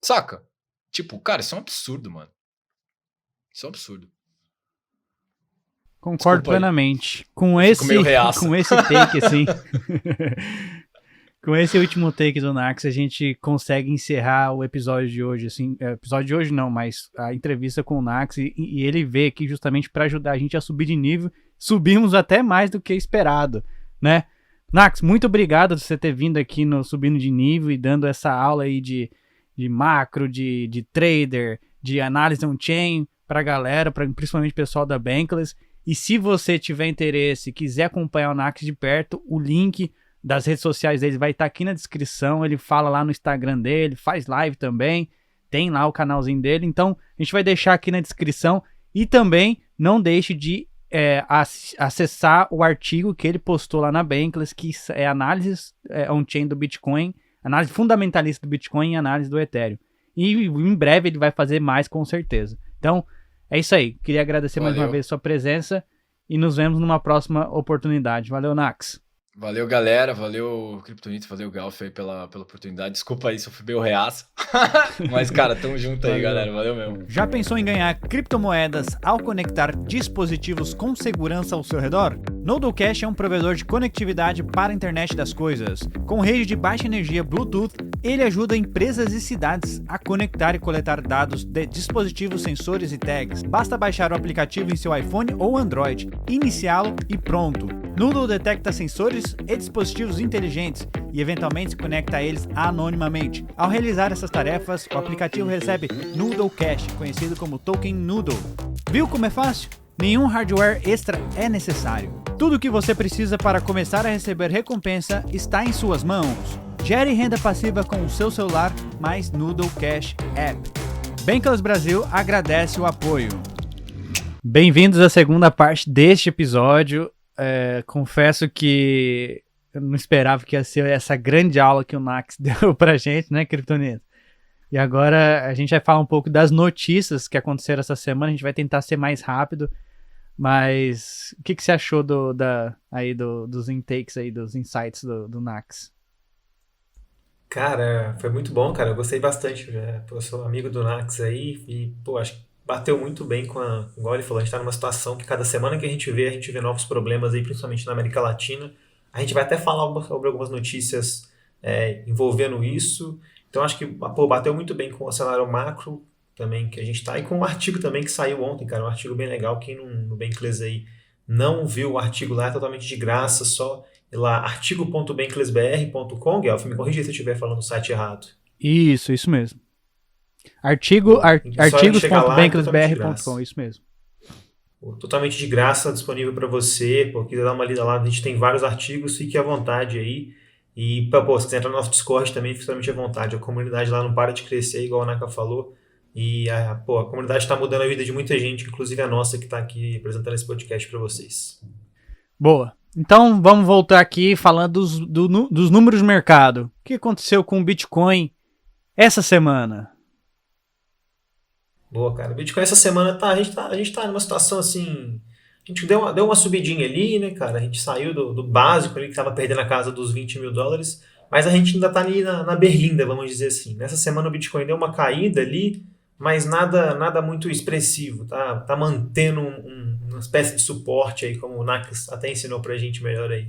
Saca? Tipo, cara, isso é um absurdo, mano. Isso é um absurdo. Concordo plenamente. Com Fico meio reaça. com esse take, assim. Com esse último take do Nax, a gente consegue encerrar o episódio de hoje, assim. Episódio de hoje não, mas a entrevista com o Nax e ele veio aqui justamente para ajudar a gente a subir de nível. Subimos até mais do que esperado, né? Nax, muito obrigado por você ter vindo aqui no Subindo de Nível e dando essa aula aí de macro, de trader, de análise on-chain pra galera, principalmente o pessoal da Bankless. E se você tiver interesse e quiser acompanhar o Nax de perto, o link das redes sociais dele vai estar aqui na descrição. Ele fala lá no Instagram dele, faz live também, tem lá o canalzinho dele. Então a gente vai deixar aqui na descrição. E também não deixe de acessar o artigo que ele postou lá na Bankless, que é análise on-chain do Bitcoin, análise fundamentalista do Bitcoin e análise do Ethereum. E em breve ele vai fazer mais, com certeza. Então, é isso aí. Queria agradecer mais uma vez a sua presença e nos vemos numa próxima oportunidade. Valeu, Nax. Valeu, galera. Valeu, Kryptonita. Valeu, Galf, aí pela oportunidade. Desculpa aí se eu fui meio reaça. Mas, cara, tamo junto aí, galera. Valeu mesmo. Já pensou em ganhar criptomoedas ao conectar dispositivos com segurança ao seu redor? Nodalcash é um provedor de conectividade para a internet das coisas. Com rede de baixa energia Bluetooth, ele ajuda empresas e cidades a conectar e coletar dados de dispositivos, sensores e tags. Basta baixar o aplicativo em seu iPhone ou Android, iniciá-lo e pronto. Noodle detecta sensores e dispositivos inteligentes e eventualmente se conecta a eles anonimamente. Ao realizar essas tarefas, o aplicativo recebe Noodle Cash, conhecido como Token Noodle. Viu como é fácil? Nenhum hardware extra é necessário. Tudo o que você precisa para começar a receber recompensa está em suas mãos. Gere renda passiva com o seu celular mais Noodle Cash App. Bankless Brasil agradece o apoio. Bem-vindos à segunda parte deste episódio. Confesso que eu não esperava que ia ser essa grande aula que o Nax deu pra gente, né, Kryptonita? E agora a gente vai falar um pouco das notícias que aconteceram essa semana. A gente vai tentar ser mais rápido, mas o que você achou dos intakes aí, dos insights do Nax? Cara, foi muito bom, cara. Eu gostei bastante. Eu sou amigo do Nax aí e, pô, acho que bateu muito bem igual ele falou, a gente tá numa situação que cada semana que a gente vê novos problemas aí, principalmente na América Latina. A gente vai até falar sobre algumas notícias envolvendo isso. Então acho que, pô, bateu muito bem com o cenário macro também que a gente tá e com um artigo também que saiu ontem, cara. Um artigo bem legal. Quem no Bankless aí não viu o artigo lá, é totalmente de graça, só ir lá, artigo.banklessbr.com, Guelph, me corrija se eu estiver falando o site errado. Isso mesmo. Artigos.banklessbr.com, isso mesmo. Totalmente de graça, disponível para você. Pô, quiser dar uma lida lá, a gente tem vários artigos, fique à vontade aí. E, pô, se quiser entrar no nosso Discord também, fique totalmente à vontade. A comunidade lá não para de crescer, igual a Naka falou. E, a comunidade está mudando a vida de muita gente, inclusive a nossa que está aqui apresentando esse podcast para vocês. Boa. Então, vamos voltar aqui falando dos números do mercado. O que aconteceu com o Bitcoin essa semana? Boa, cara. O Bitcoin essa semana a gente tá numa situação assim. A gente deu uma subidinha ali, né, cara? A gente saiu do básico ali, que estava perdendo a casa dos US$ 20 mil, mas a gente ainda tá ali na berlinda, vamos dizer assim. Nessa semana o Bitcoin deu uma caída ali, mas nada muito expressivo, tá mantendo uma espécie de suporte aí, como o Nax até ensinou pra gente melhor aí.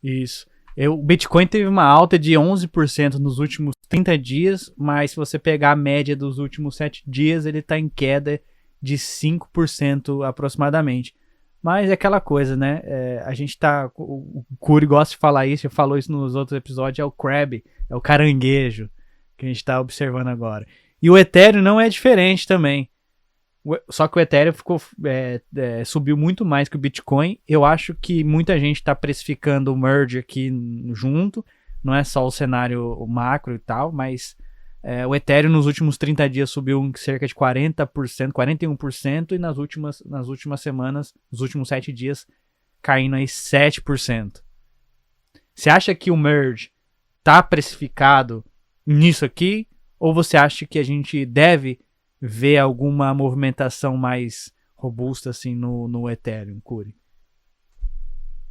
Isso. O Bitcoin teve uma alta de 11% nos últimos 30 dias, mas se você pegar a média dos últimos 7 dias, ele está em queda de 5% aproximadamente. Mas é aquela coisa, né? A gente tá... O Curi gosta de falar isso, eu falo isso nos outros episódios, é o crab, é o caranguejo que a gente está observando agora. E o Ethereum não é diferente também. Só que o Ethereum subiu muito mais que o Bitcoin. Eu acho que muita gente está precificando o merge aqui junto. Não é só o cenário macro e tal, mas o Ethereum nos últimos 30 dias subiu cerca de 40%, 41%, e nas últimas semanas, nos últimos 7 dias, caindo aí 7%. Você acha que o merge está precificado nisso aqui? Ou você acha que a gente deve ver alguma movimentação mais robusta assim no Ethereum, Curi?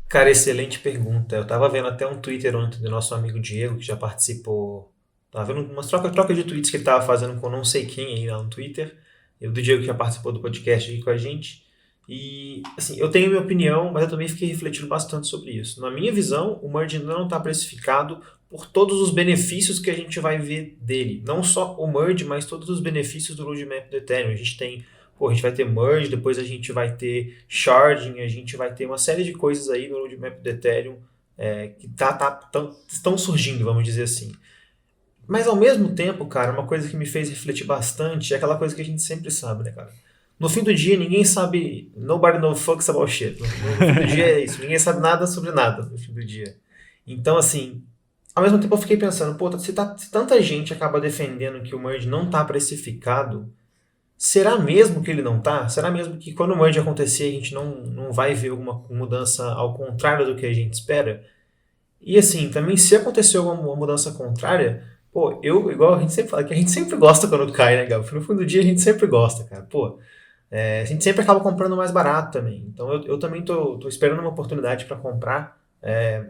Cara, excelente pergunta. Eu tava vendo até um Twitter ontem do nosso amigo Diego, que já participou. Tava vendo umas troca de tweets que ele tava fazendo com não sei quem aí lá no Twitter. E o do Diego que já participou do podcast aqui com a gente. E, assim, eu tenho minha opinião, mas eu também fiquei refletindo bastante sobre isso. Na minha visão, o merge ainda não está precificado por todos os benefícios que a gente vai ver dele. Não só o merge, mas todos os benefícios do roadmap do Ethereum. A gente vai ter merge, depois a gente vai ter sharding, a gente vai ter uma série de coisas aí no roadmap do Ethereum que estão surgindo, vamos dizer assim. Mas ao mesmo tempo, cara, uma coisa que me fez refletir bastante é aquela coisa que a gente sempre sabe, né, cara? No fim do dia, ninguém sabe. Nobody knows fucks about shit. No fim do dia é isso. Ninguém sabe nada sobre nada no fim do dia. Então, assim, ao mesmo tempo eu fiquei pensando, pô, se tanta gente acaba defendendo que o merge não tá precificado, será mesmo que ele não tá? Será mesmo que quando o merge acontecer a gente não vai ver alguma mudança ao contrário do que a gente espera? E assim, também se acontecer alguma mudança contrária, pô, igual a gente sempre fala, que a gente sempre gosta quando cai, né, Gabo? No fim do dia a gente sempre gosta, cara. Pô, a gente sempre acaba comprando mais barato também. Então eu também tô esperando uma oportunidade para comprar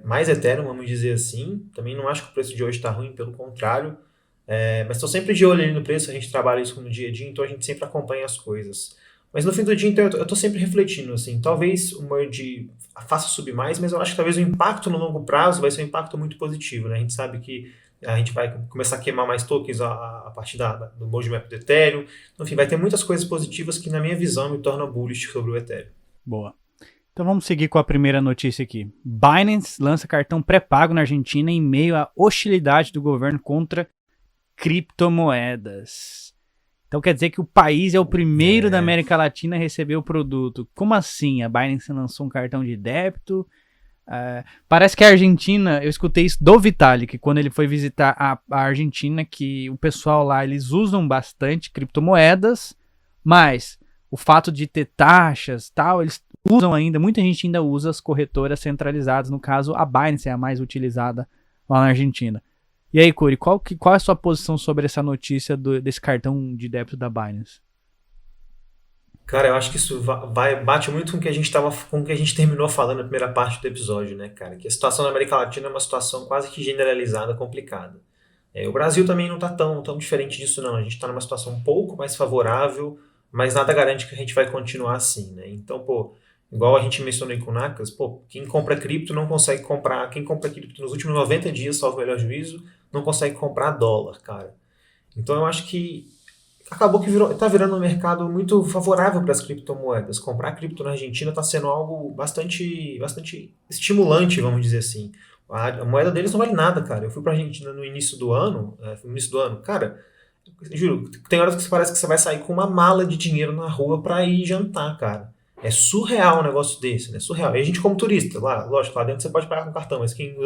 mais Ethereum, vamos dizer assim. Também não acho que o preço de hoje está ruim, pelo contrário. Mas estou sempre de olho ali no preço, a gente trabalha isso no dia a dia, então a gente sempre acompanha as coisas. Mas no fim do dia, então, eu tô sempre refletindo, assim, talvez o merge faça subir mais, mas eu acho que talvez o impacto no longo prazo vai ser um impacto muito positivo, né? A gente sabe que a gente vai começar a queimar mais tokens a partir do roadmap do Ethereum. Enfim, vai ter muitas coisas positivas que, na minha visão, me tornam bullish sobre o Ethereum. Boa. Então vamos seguir com a primeira notícia aqui. Binance lança cartão pré-pago na Argentina em meio à hostilidade do governo contra criptomoedas. Então quer dizer que o país é o primeiro da América Latina a receber o produto. Como assim? A Binance lançou um cartão de débito? Parece que a Argentina, eu escutei isso do Vitalik, quando ele foi visitar a Argentina, que o pessoal lá, eles usam bastante criptomoedas, mas o fato de ter taxas tal, eles usam ainda, muita gente ainda usa as corretoras centralizadas, no caso a Binance é a mais utilizada lá na Argentina. E aí, Curi, qual é a sua posição sobre essa notícia desse cartão de débito da Binance? Cara, eu acho que isso bate muito com o que a gente terminou falando na primeira parte do episódio, né, cara? Que a situação na América Latina é uma situação quase que generalizada, complicada. O Brasil também não está tão diferente disso, não. A gente está numa situação um pouco mais favorável, mas nada garante que a gente vai continuar assim, né? Então, pô, igual a gente mencionou aí com o Nakas, pô, quem compra cripto não consegue comprar. Quem compra cripto nos últimos 90 dias, salvo o melhor juízo, não consegue comprar dólar, cara. Então eu acho que acabou que está virando um mercado muito favorável para as criptomoedas. Comprar cripto na Argentina está sendo algo bastante estimulante, vamos dizer assim. A moeda deles não vale nada, cara. Eu fui para a Argentina no início do ano, cara, juro, tem horas que parece que você vai sair com uma mala de dinheiro na rua para ir jantar, cara. É surreal um negócio desse, né? Surreal. E a gente como turista, lógico, lá dentro você pode pagar com cartão, mas quem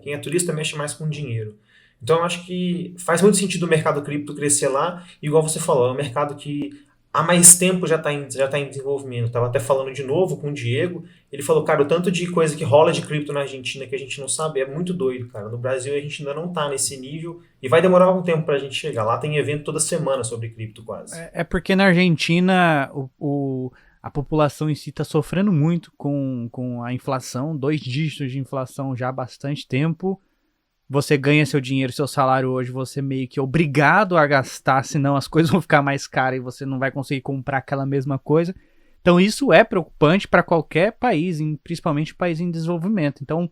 é turista mexe mais com dinheiro. Então eu acho que faz muito sentido o mercado cripto crescer lá, e igual você falou, é um mercado que há mais tempo já está em desenvolvimento. Estava até falando de novo com o Diego, ele falou, cara, o tanto de coisa que rola de cripto na Argentina que a gente não sabe é muito doido, cara. No Brasil a gente ainda não está nesse nível e vai demorar algum tempo para a gente chegar. Lá tem evento toda semana sobre cripto quase. É porque na Argentina A população em si está sofrendo muito com a inflação, 2 dígitos de inflação já há bastante tempo. Você ganha seu dinheiro, seu salário hoje, você meio que é obrigado a gastar, senão as coisas vão ficar mais caras e você não vai conseguir comprar aquela mesma coisa. Então isso é preocupante para qualquer país, principalmente país em desenvolvimento. Então,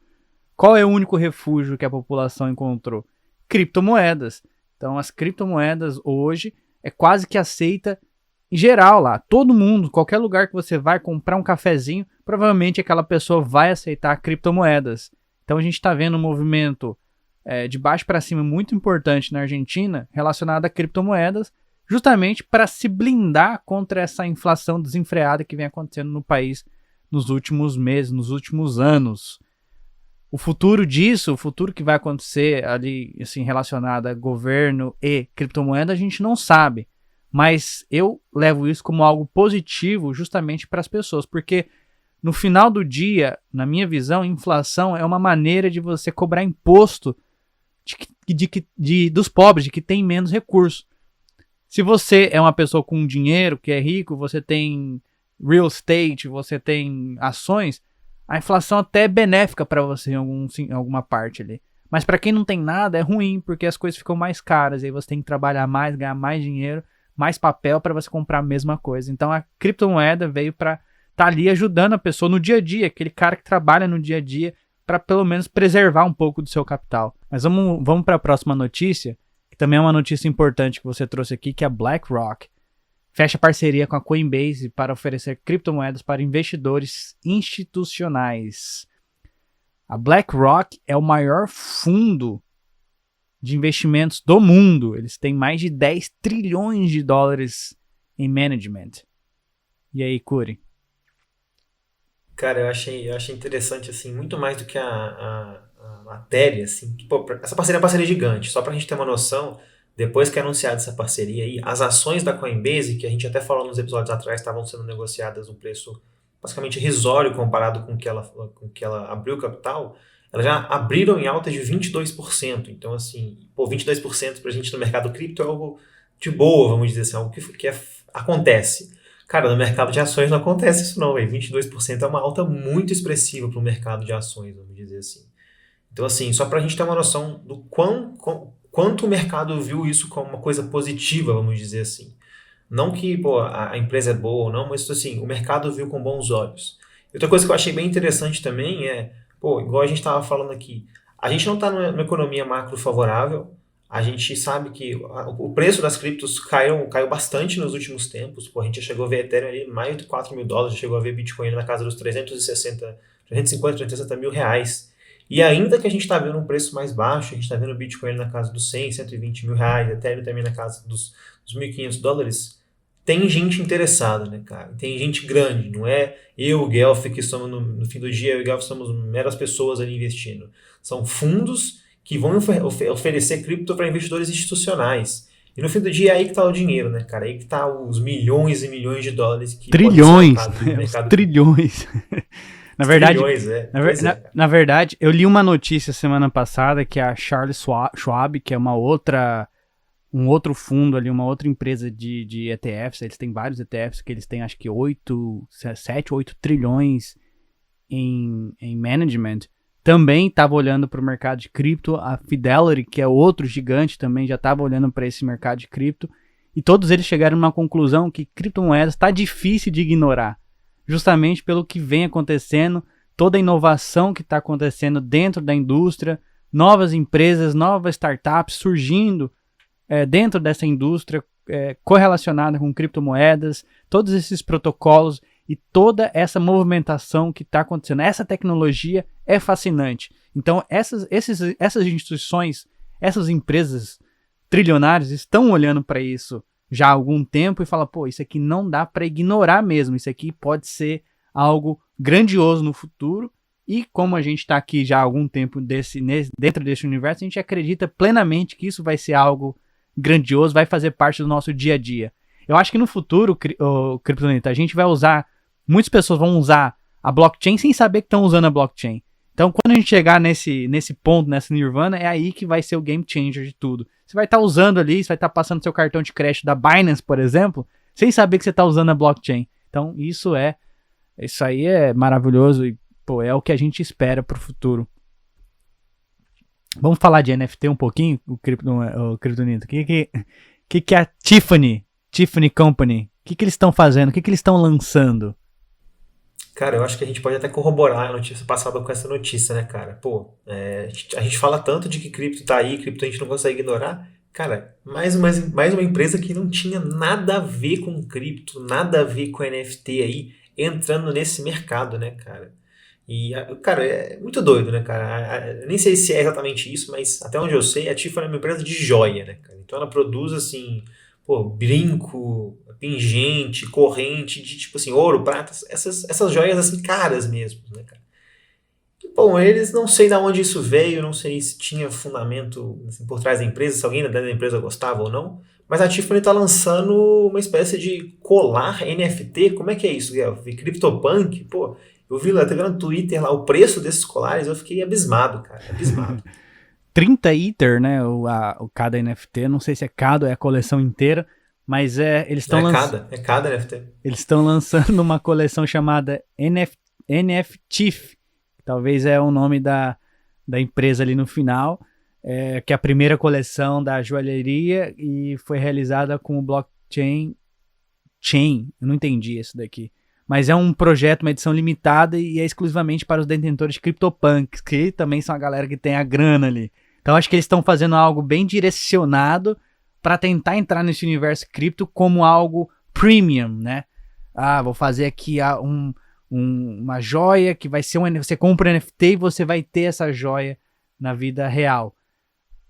qual é o único refúgio que a população encontrou? Criptomoedas. Então as criptomoedas hoje é quase que aceita em geral lá. Todo mundo, qualquer lugar que você vai comprar um cafezinho, provavelmente aquela pessoa vai aceitar criptomoedas. Então a gente está vendo um movimento de baixo para cima muito importante na Argentina relacionado a criptomoedas, justamente para se blindar contra essa inflação desenfreada que vem acontecendo no país nos últimos meses, nos últimos anos. O futuro disso, o futuro que vai acontecer ali, assim, relacionado a governo e criptomoeda, a gente não sabe. Mas eu levo isso como algo positivo justamente para as pessoas, porque no final do dia, na minha visão, inflação é uma maneira de você cobrar imposto dos pobres, de que tem menos recursos. Se você é uma pessoa com dinheiro, que é rico, você tem real estate, você tem ações, a inflação até é benéfica para você em alguma parte ali. Mas para quem não tem nada é ruim, porque as coisas ficam mais caras, e aí você tem que trabalhar mais, ganhar mais dinheiro, mais papel para você comprar a mesma coisa. Então a criptomoeda veio para estar ali ajudando a pessoa no dia a dia, aquele cara que trabalha no dia a dia, para pelo menos preservar um pouco do seu capital. Mas vamos para a próxima notícia, que também é uma notícia importante que você trouxe aqui, que é a BlackRock fecha parceria com a Coinbase para oferecer criptomoedas para investidores institucionais. A BlackRock é o maior fundo de investimentos do mundo. Eles têm mais de 10 trilhões de dólares em management. E aí, Curi? Cara, eu achei interessante, assim, muito mais do que a matéria, assim. Que, pô, essa parceria é uma parceria gigante. Só pra gente ter uma noção, depois que é anunciada essa parceria aí, as ações da Coinbase, que a gente até falou nos episódios atrás, estavam sendo negociadas num preço basicamente irrisório comparado com que ela abriu o capital, elas já abriram em alta de 22%. Então, assim, pô, 22% pra gente no mercado cripto é algo de boa, vamos dizer assim, algo que acontece. Cara, no mercado de ações não acontece isso não, velho. 22% é uma alta muito expressiva para o mercado de ações, vamos dizer assim. Então, assim, só para a gente ter uma noção do quanto o mercado viu isso como uma coisa positiva, vamos dizer assim. Não que pô, a empresa é boa ou não, mas assim, o mercado viu com bons olhos. E outra coisa que eu achei bem interessante também é, pô, igual a gente estava falando aqui, a gente não está numa economia macro favorável. A gente sabe que o preço das criptos caiu bastante nos últimos tempos. Pô, a gente já chegou a ver Ethereum ali mais de $4.000, já chegou a ver Bitcoin na casa dos 350, 360 mil reais. E ainda que a gente está vendo um preço mais baixo, a gente está vendo o Bitcoin na casa dos 100, 120 mil reais, Ethereum também na casa dos $1.500, tem gente interessada, né, cara? Tem gente grande, não é eu, o Guelph, que somos no fim do dia, eu e o Guelph somos meras pessoas ali investindo. São fundos que vão oferecer cripto para investidores institucionais. E no fim do dia é aí que está o dinheiro, né, cara? É aí que está os milhões e milhões de dólares que trilhões, trilhões. Na verdade, trilhões, na verdade, eu li uma notícia semana passada que a Charles Schwab, que é um outro fundo ali, uma outra empresa de ETFs, eles têm vários ETFs que eles têm acho que 7, 8 trilhões em management, também estava olhando para o mercado de cripto. A Fidelity, que é outro gigante, também já estava olhando para esse mercado de cripto. E todos eles chegaram numa conclusão que criptomoedas está difícil de ignorar. Justamente pelo que vem acontecendo, toda a inovação que está acontecendo dentro da indústria, novas empresas, novas startups surgindo dentro dessa indústria correlacionada com criptomoedas, todos esses protocolos e toda essa movimentação que está acontecendo. Essa tecnologia é fascinante. Então, essas instituições, essas empresas trilionárias estão olhando para isso já há algum tempo e falam, pô, isso aqui não dá para ignorar mesmo. Isso aqui pode ser algo grandioso no futuro. E como a gente está aqui já há algum tempo dentro desse universo, a gente acredita plenamente que isso vai ser algo grandioso, vai fazer parte do nosso dia a dia. Eu acho que no futuro, o Kryptonita, muitas pessoas vão usar a blockchain sem saber que estão usando a blockchain. Então, quando a gente chegar nesse ponto, nessa nirvana, é aí que vai ser o game changer de tudo. Você vai estar usando ali, você vai estar passando seu cartão de crédito da Binance, por exemplo, sem saber que você está usando a blockchain. Então, isso aí é maravilhoso e, pô, é o que a gente espera pro futuro. Vamos falar de NFT um pouquinho, o Kryptonito. O que é a Tiffany Company, o que eles estão fazendo, o que eles estão lançando? Cara, eu acho que a gente pode até corroborar a notícia passada com essa notícia, né, cara? Pô, a gente fala tanto de que cripto tá aí, cripto a gente não consegue ignorar. Cara, mais uma empresa que não tinha nada a ver com cripto, nada a ver com NFT aí, entrando nesse mercado, né, cara? E, cara, é muito doido, né, cara? Nem sei se é exatamente isso, mas até onde eu sei, a Tiffany é uma empresa de joia, né, cara? Então ela produz, assim, pô, brinco, pingente, corrente de, tipo assim, ouro, prata, essas joias, assim, caras mesmo, né, cara? E, bom, eles não sei de onde isso veio, não sei se tinha fundamento assim, por trás da empresa, se alguém dentro da empresa gostava ou não, mas a Tiffany tá lançando uma espécie de colar NFT, como é que é isso, Guel? CryptoPunk, pô, eu vi lá, até no Twitter lá, o preço desses colares, eu fiquei abismado, cara, abismado. 30 Ether, né? O cada NFT, não sei se é cada ou é a coleção inteira, mas eles estão cada NFT. Eles estão lançando uma coleção chamada NFTIF, que talvez é o nome da empresa ali no final, que é a primeira coleção da joalheria e foi realizada com o blockchain Chain. Eu não entendi isso daqui. Mas é um projeto, uma edição limitada e é exclusivamente para os detentores de CryptoPunks, que também são a galera que tem a grana ali. Então acho que eles estão fazendo algo bem direcionado para tentar entrar nesse universo cripto como algo premium, né? Vou fazer aqui uma joia que vai ser você compra um NFT e você vai ter essa joia na vida real.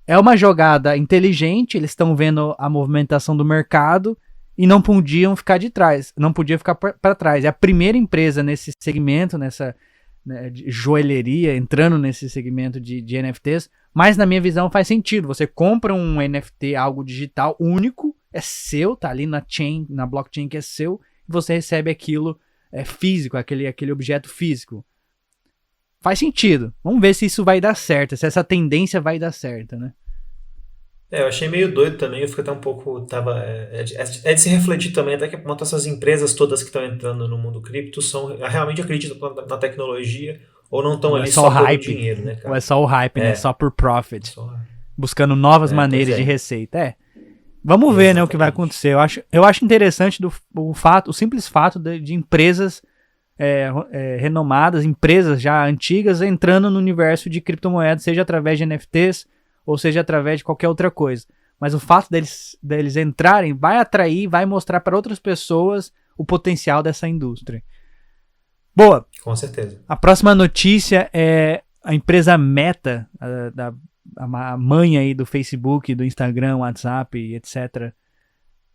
É uma jogada inteligente, eles estão vendo a movimentação do mercado e não podiam ficar de trás, não podia ficar para trás. É a primeira empresa nesse segmento, nessa de joalheria, entrando nesse segmento de NFTs, mas na minha visão faz sentido. Você compra um NFT, algo digital único, é seu, tá ali na chain, na blockchain que é seu, e você recebe aquilo físico, aquele objeto físico. Faz sentido. Vamos ver se isso vai dar certo, se essa tendência vai dar certo, né? Eu achei meio doido também, eu fico até um pouco. É de se refletir também, até que quanto essas empresas todas que estão entrando no mundo cripto realmente acreditam na tecnologia ou não estão ali só pelo dinheiro, né, cara? Ou é só o hype, né? Só por profit. Só... Buscando novas maneiras de receita. Vamos ver, né, o que vai acontecer. Eu acho interessante o simples fato de empresas renomadas, empresas já antigas, entrando no universo de criptomoedas, seja através de NFTs, ou seja através de qualquer outra coisa. Mas o fato deles entrarem vai atrair, vai mostrar para outras pessoas o potencial dessa indústria. Boa. Com certeza. A próxima notícia é a empresa Meta, a mãe aí do Facebook, do Instagram, WhatsApp, etc.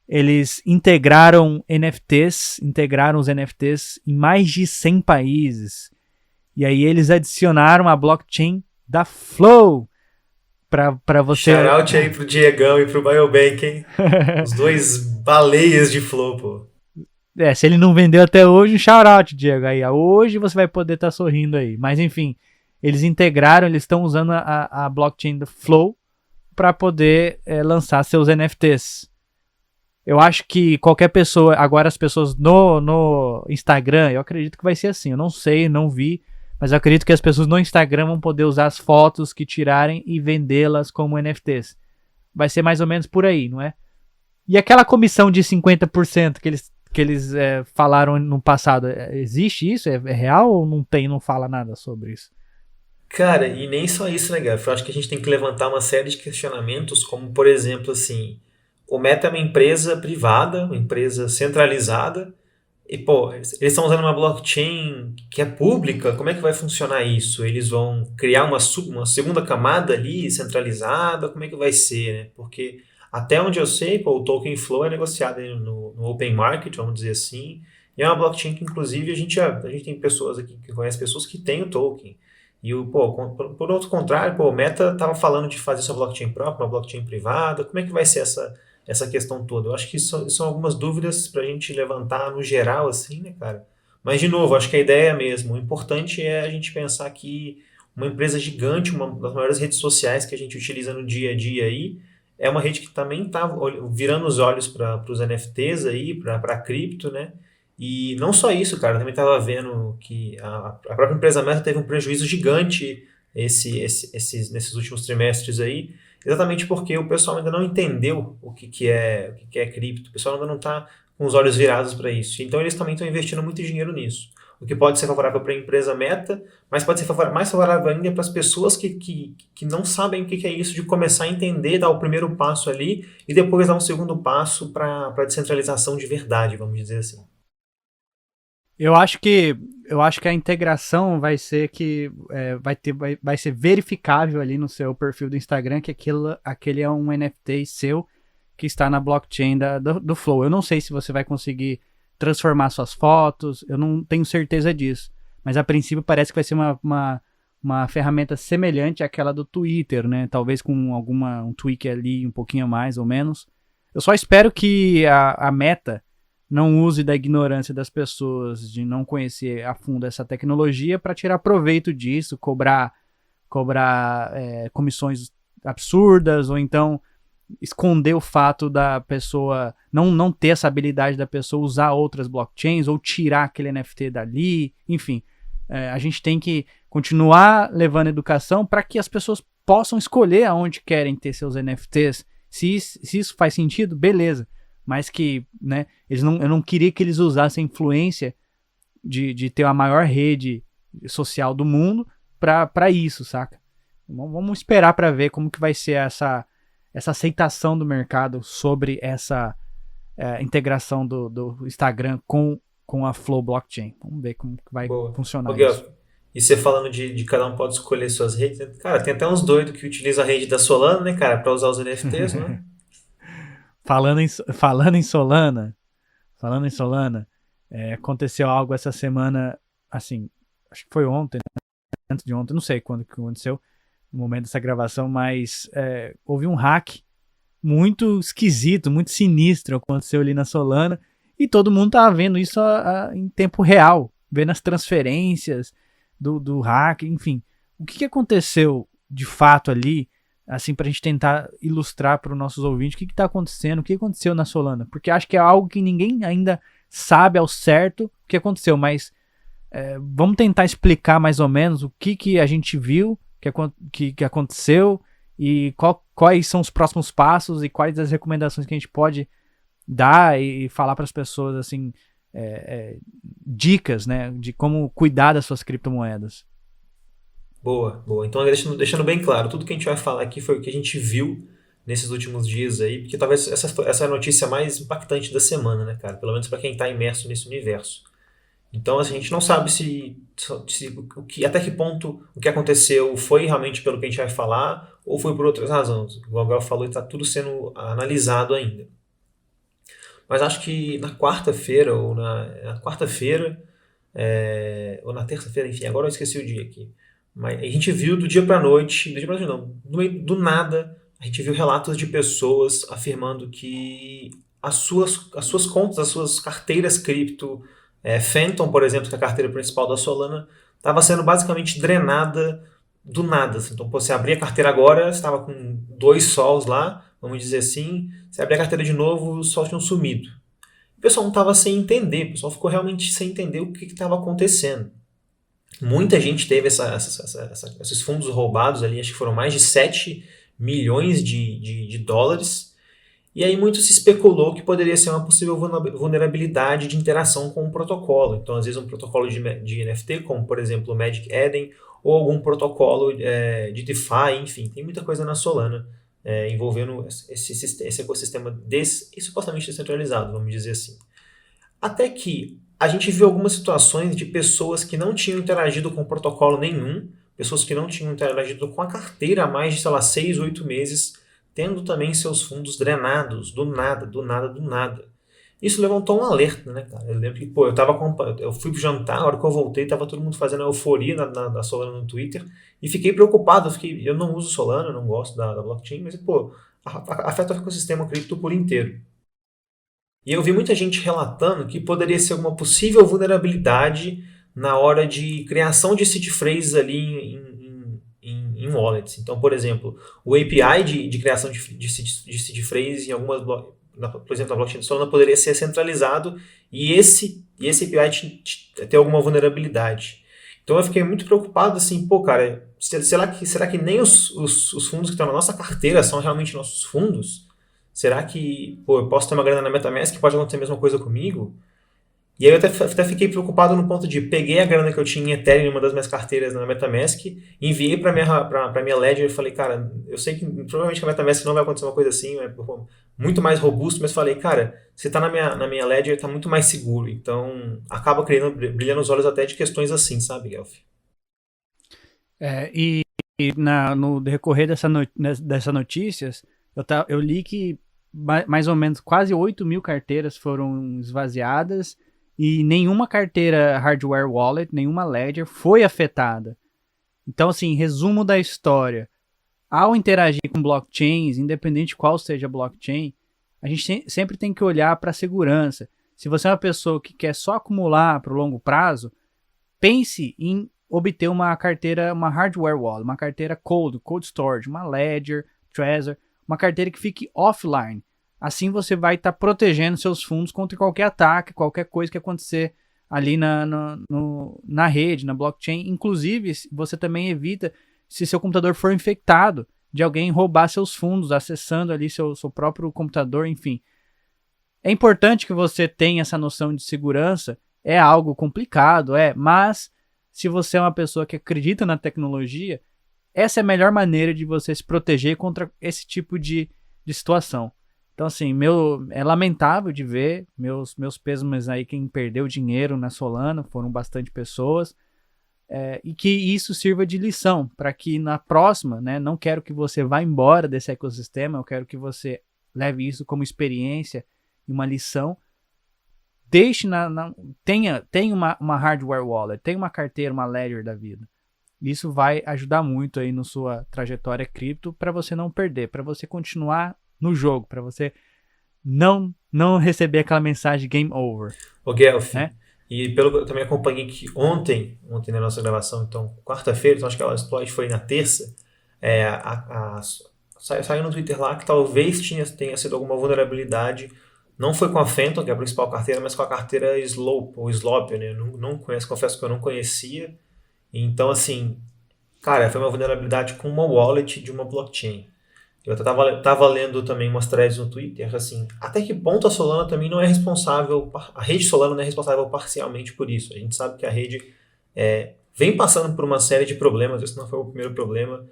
Eles integraram os NFTs em mais de 100 países. E aí eles adicionaram a blockchain da Flow, para você... Shoutout aí pro Diegão e pro Biobank, hein? Os dois baleias de Flow, pô. Se ele não vendeu até hoje, um shoutout, Diego. Aí, hoje você vai poder estar sorrindo aí. Mas enfim, eles estão usando a blockchain do Flow para poder lançar seus NFTs. Eu acho que qualquer pessoa, agora as pessoas no Instagram, eu acredito que vai ser assim. Eu não sei, não vi. Mas eu acredito que as pessoas no Instagram vão poder usar as fotos que tirarem e vendê-las como NFTs. Vai ser mais ou menos por aí, não é? E aquela comissão de 50% que eles falaram no passado, existe isso? É real ou não fala nada sobre isso? Cara, e nem só isso, né, Gaf? Eu acho que a gente tem que levantar uma série de questionamentos, como, por exemplo, assim, o Meta é uma empresa privada, uma empresa centralizada, e, pô, eles estão usando uma blockchain que é pública, como é que vai funcionar isso? Eles vão criar uma segunda camada ali, centralizada, como é que vai ser, né? Porque até onde eu sei, pô, o token Flow é negociado no open market, vamos dizer assim, e é uma blockchain que, inclusive, a gente tem pessoas aqui que conhecem pessoas que têm o token. E, por outro contrário, o Meta estava falando de fazer sua blockchain própria, uma blockchain privada, como é que vai ser essa questão toda? Eu acho que são algumas dúvidas para a gente levantar no geral, assim, né, cara? Mas, de novo, acho que a ideia é mesmo. O importante é a gente pensar que uma empresa gigante, uma das maiores redes sociais que a gente utiliza no dia a dia aí, é uma rede que também está virando os olhos para os NFTs aí, para a cripto, né? E não só isso, cara, eu também estava vendo que a própria empresa Meta teve um prejuízo gigante nesses últimos trimestres aí, exatamente porque o pessoal ainda não entendeu o que é cripto, o pessoal ainda não está com os olhos virados para isso. Então eles também estão investindo muito dinheiro nisso. O que pode ser favorável para a empresa Meta, mas pode ser mais favorável ainda para as pessoas que não sabem o que é isso, de começar a entender, dar o primeiro passo ali e depois dar um segundo passo para a descentralização de verdade, vamos dizer assim. Eu acho que a integração vai ser que vai ser verificável ali no seu perfil do Instagram que aquele é um NFT seu que está na blockchain do Flow. Eu não sei se você vai conseguir transformar suas fotos, eu não tenho certeza disso. Mas a princípio parece que vai ser uma ferramenta semelhante àquela do Twitter, né? Talvez com um tweak ali um pouquinho mais ou menos. Eu só espero que a Meta não use da ignorância das pessoas de não conhecer a fundo essa tecnologia para tirar proveito disso, cobrar comissões absurdas, ou então esconder o fato da pessoa não ter essa habilidade da pessoa usar outras blockchains ou tirar aquele NFT dali, enfim. A gente tem que continuar levando educação para que as pessoas possam escolher aonde querem ter seus NFTs. Se isso faz sentido, beleza. Mas que, né, eu não queria que eles usassem a influência de ter a maior rede social do mundo para isso, saca? Vamos esperar para ver como que vai ser essa aceitação do mercado sobre essa integração do Instagram com a Flow Blockchain. Vamos ver como que vai funcionar isso. E você falando de cada um pode escolher suas redes, né? Cara, tem até uns doidos que utilizam a rede da Solana, né, cara, para usar os NFTs, né? Falando em Solana, aconteceu algo essa semana, assim, acho que foi ontem, né? Antes de ontem, não sei quando que aconteceu, no momento dessa gravação, mas houve um hack muito esquisito, muito sinistro aconteceu ali na Solana, e todo mundo tava vendo isso em tempo real, vendo as transferências do hack, enfim. O que aconteceu de fato ali, assim, pra gente tentar ilustrar para os nossos ouvintes o que tá acontecendo, o que aconteceu na Solana, porque acho que é algo que ninguém ainda sabe ao certo o que aconteceu, mas vamos tentar explicar mais ou menos o que a gente viu, que aconteceu e quais são os próximos passos e quais as recomendações que a gente pode dar e falar para as pessoas, assim, dicas, né, de como cuidar das suas criptomoedas. Boa. Então, deixando bem claro, tudo que a gente vai falar aqui foi o que a gente viu nesses últimos dias aí, porque talvez essa é a notícia mais impactante da semana, né, cara? Pelo menos para quem está imerso nesse universo. Então, assim, a gente não sabe até que ponto o que aconteceu foi realmente pelo que a gente vai falar ou foi por outras razões. O Gabriel falou, está tudo sendo analisado ainda. Mas acho que na quarta-feira ou na terça-feira, enfim, agora eu esqueci o dia aqui. Mas a gente viu do dia para noite, no meio do nada, a gente viu relatos de pessoas afirmando que as suas contas, as suas carteiras cripto, Phantom, por exemplo, que é a carteira principal da Solana, estava sendo basicamente drenada do nada. Então, você abria a carteira agora, estava com 2 sols lá, vamos dizer assim, você abria a carteira de novo, os sols tinham sumido. O pessoal não estava sem entender, o pessoal ficou realmente sem entender o que estava acontecendo. Muita gente teve esses fundos roubados ali, acho que foram mais de 7 milhões de dólares. E aí muito se especulou que poderia ser uma possível vulnerabilidade de interação com um protocolo. Então, às vezes, um protocolo de NFT, como, por exemplo, o Magic Eden, ou algum protocolo de DeFi, enfim, tem muita coisa na Solana envolvendo esse ecossistema supostamente descentralizado, vamos dizer assim. Até que a gente viu algumas situações de pessoas que não tinham interagido com protocolo nenhum, pessoas que não tinham interagido com a carteira há mais de, 6, 8 meses, tendo também seus fundos drenados, do nada. Isso levantou um alerta, né, cara? Eu lembro que, eu fui pro jantar, a hora que eu voltei, tava todo mundo fazendo euforia na Solana no Twitter, e fiquei preocupado, eu não uso Solana, não gosto da blockchain, mas, afeta o ecossistema cripto por inteiro. E eu vi muita gente relatando que poderia ser uma possível vulnerabilidade na hora de criação de seed phrases ali em wallets. Então, por exemplo, o API de criação de seed phrase em algumas, por exemplo, na blockchain do Solana poderia ser centralizado e e esse API ter alguma vulnerabilidade. Então eu fiquei muito preocupado assim, pô, cara, será que nem os fundos que estão na nossa carteira são realmente nossos fundos? Será que, pô, eu posso ter uma grana na MetaMask que pode acontecer a mesma coisa comigo? E aí eu até fiquei preocupado no ponto de peguei a grana que eu tinha em Ethereum em uma das minhas carteiras na MetaMask, enviei para minha Ledger e falei, cara, eu sei que provavelmente com a MetaMask não vai acontecer uma coisa assim, é muito mais robusto, mas falei, cara, se está na minha Ledger, está muito mais seguro. Então, acaba brilhando os olhos até de questões assim, sabe, Guelph? No decorrer dessa notícias, eu li que mais ou menos quase 8 mil carteiras foram esvaziadas e nenhuma carteira hardware wallet, nenhuma Ledger foi afetada. Então, assim, resumo da história. Ao interagir com blockchains, independente de qual seja a blockchain, a gente sempre tem que olhar para a segurança. Se você é uma pessoa que quer só acumular para o longo prazo, pense em obter uma carteira, uma hardware wallet, uma carteira cold storage, uma Ledger, Trezor, uma carteira que fique offline. Assim você vai estar protegendo seus fundos contra qualquer ataque, qualquer coisa que acontecer ali na rede, na blockchain. Inclusive, você também evita se seu computador for infectado de alguém roubar seus fundos, acessando ali seu próprio computador, enfim. É importante que você tenha essa noção de segurança, é algo complicado, mas se você é uma pessoa que acredita na tecnologia, essa é a melhor maneira de você se proteger contra esse tipo de situação. Então, assim, é lamentável de ver, meus pêsames aí, quem perdeu dinheiro na Solana, foram bastante pessoas, e que isso sirva de lição, para que na próxima, né, não quero que você vá embora desse ecossistema, eu quero que você leve isso como experiência e uma lição. Deixe tenha uma hardware wallet, tenha uma carteira, uma Ledger da vida. Isso vai ajudar muito aí na sua trajetória cripto para você não perder, para você continuar no jogo, para você não receber aquela mensagem game over. O Guelph, né? E pelo que eu também acompanhei que ontem na nossa gravação, então quarta-feira, então acho que a exploit foi na terça, saiu no Twitter lá que talvez tenha sido alguma vulnerabilidade. Não foi com a Phantom, que é a principal carteira, mas com a carteira Slope, ou Slope, né? Eu não conheço, confesso que eu não conhecia. Então, assim, cara, foi uma vulnerabilidade com uma wallet de uma blockchain. Eu tava lendo também umas threads no Twitter, assim, até que ponto a Solana também não é responsável, a rede Solana não é responsável parcialmente por isso. A gente sabe que a rede vem passando por uma série de problemas, esse não foi o primeiro problema,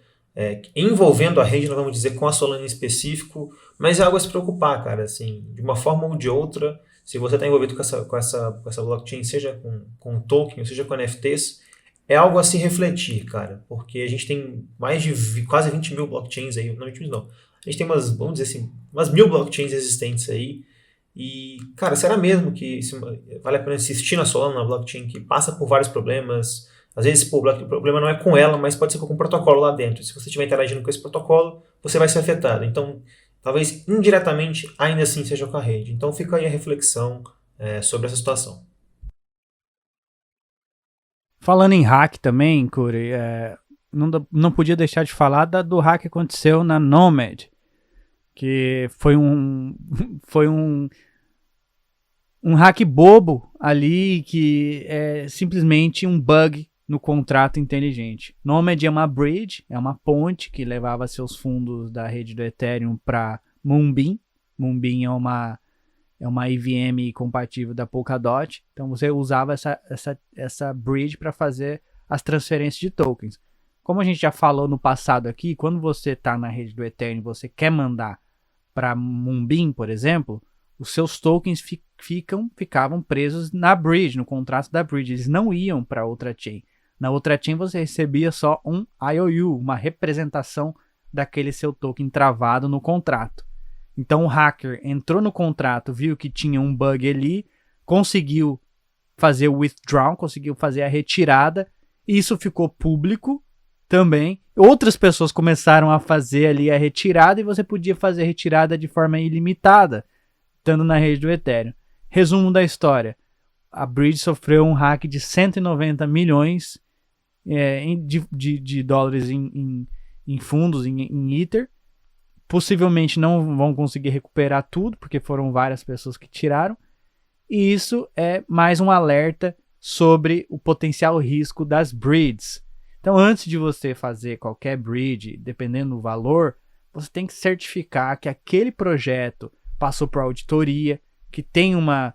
envolvendo a rede, não vamos dizer com a Solana em específico, mas é algo a se preocupar, cara, assim, de uma forma ou de outra, se você está envolvido com essa blockchain, seja com token, seja com NFTs, é algo a se refletir, cara, porque a gente tem mais de quase 20 mil blockchains aí, não 20 mil não, a gente tem vamos dizer assim, umas 1000 blockchains existentes aí, e, cara, será mesmo que vale a pena insistir na Solana, na blockchain que passa por vários problemas? Às vezes, o problema não é com ela, mas pode ser com o protocolo lá dentro. Se você estiver interagindo com esse protocolo, você vai ser afetado. Então, talvez indiretamente, ainda assim seja com a rede. Então, fica aí a reflexão sobre essa situação. Falando em hack também, Curi, não podia deixar de falar do hack que aconteceu na Nomad, que foi um hack bobo ali, que é simplesmente um bug no contrato inteligente. Nomad é uma bridge, é uma ponte que levava seus fundos da rede do Ethereum para Moonbeam. Moonbeam é uma EVM compatível da Polkadot. Então você usava essa bridge para fazer as transferências de tokens. Como a gente já falou no passado aqui, quando você está na rede do Ethereum e você quer mandar para Moonbeam, por exemplo, os seus tokens ficavam presos na bridge, no contrato da bridge. Eles não iam para outra chain. Na outra chain você recebia só um IOU, uma representação daquele seu token travado no contrato. Então o hacker entrou no contrato, viu que tinha um bug ali, conseguiu fazer o withdraw, conseguiu fazer a retirada, e isso ficou público também. Outras pessoas começaram a fazer ali a retirada e você podia fazer a retirada de forma ilimitada, estando na rede do Ethereum. Resumo da história. A Bridge sofreu um hack de 190 milhões de dólares em fundos, em Ether. Possivelmente não vão conseguir recuperar tudo, porque foram várias pessoas que tiraram. e isso é mais um alerta sobre o potencial risco das breeds. Então, antes de você fazer qualquer breed, dependendo do valor, você tem que certificar que aquele projeto passou por auditoria, que tem uma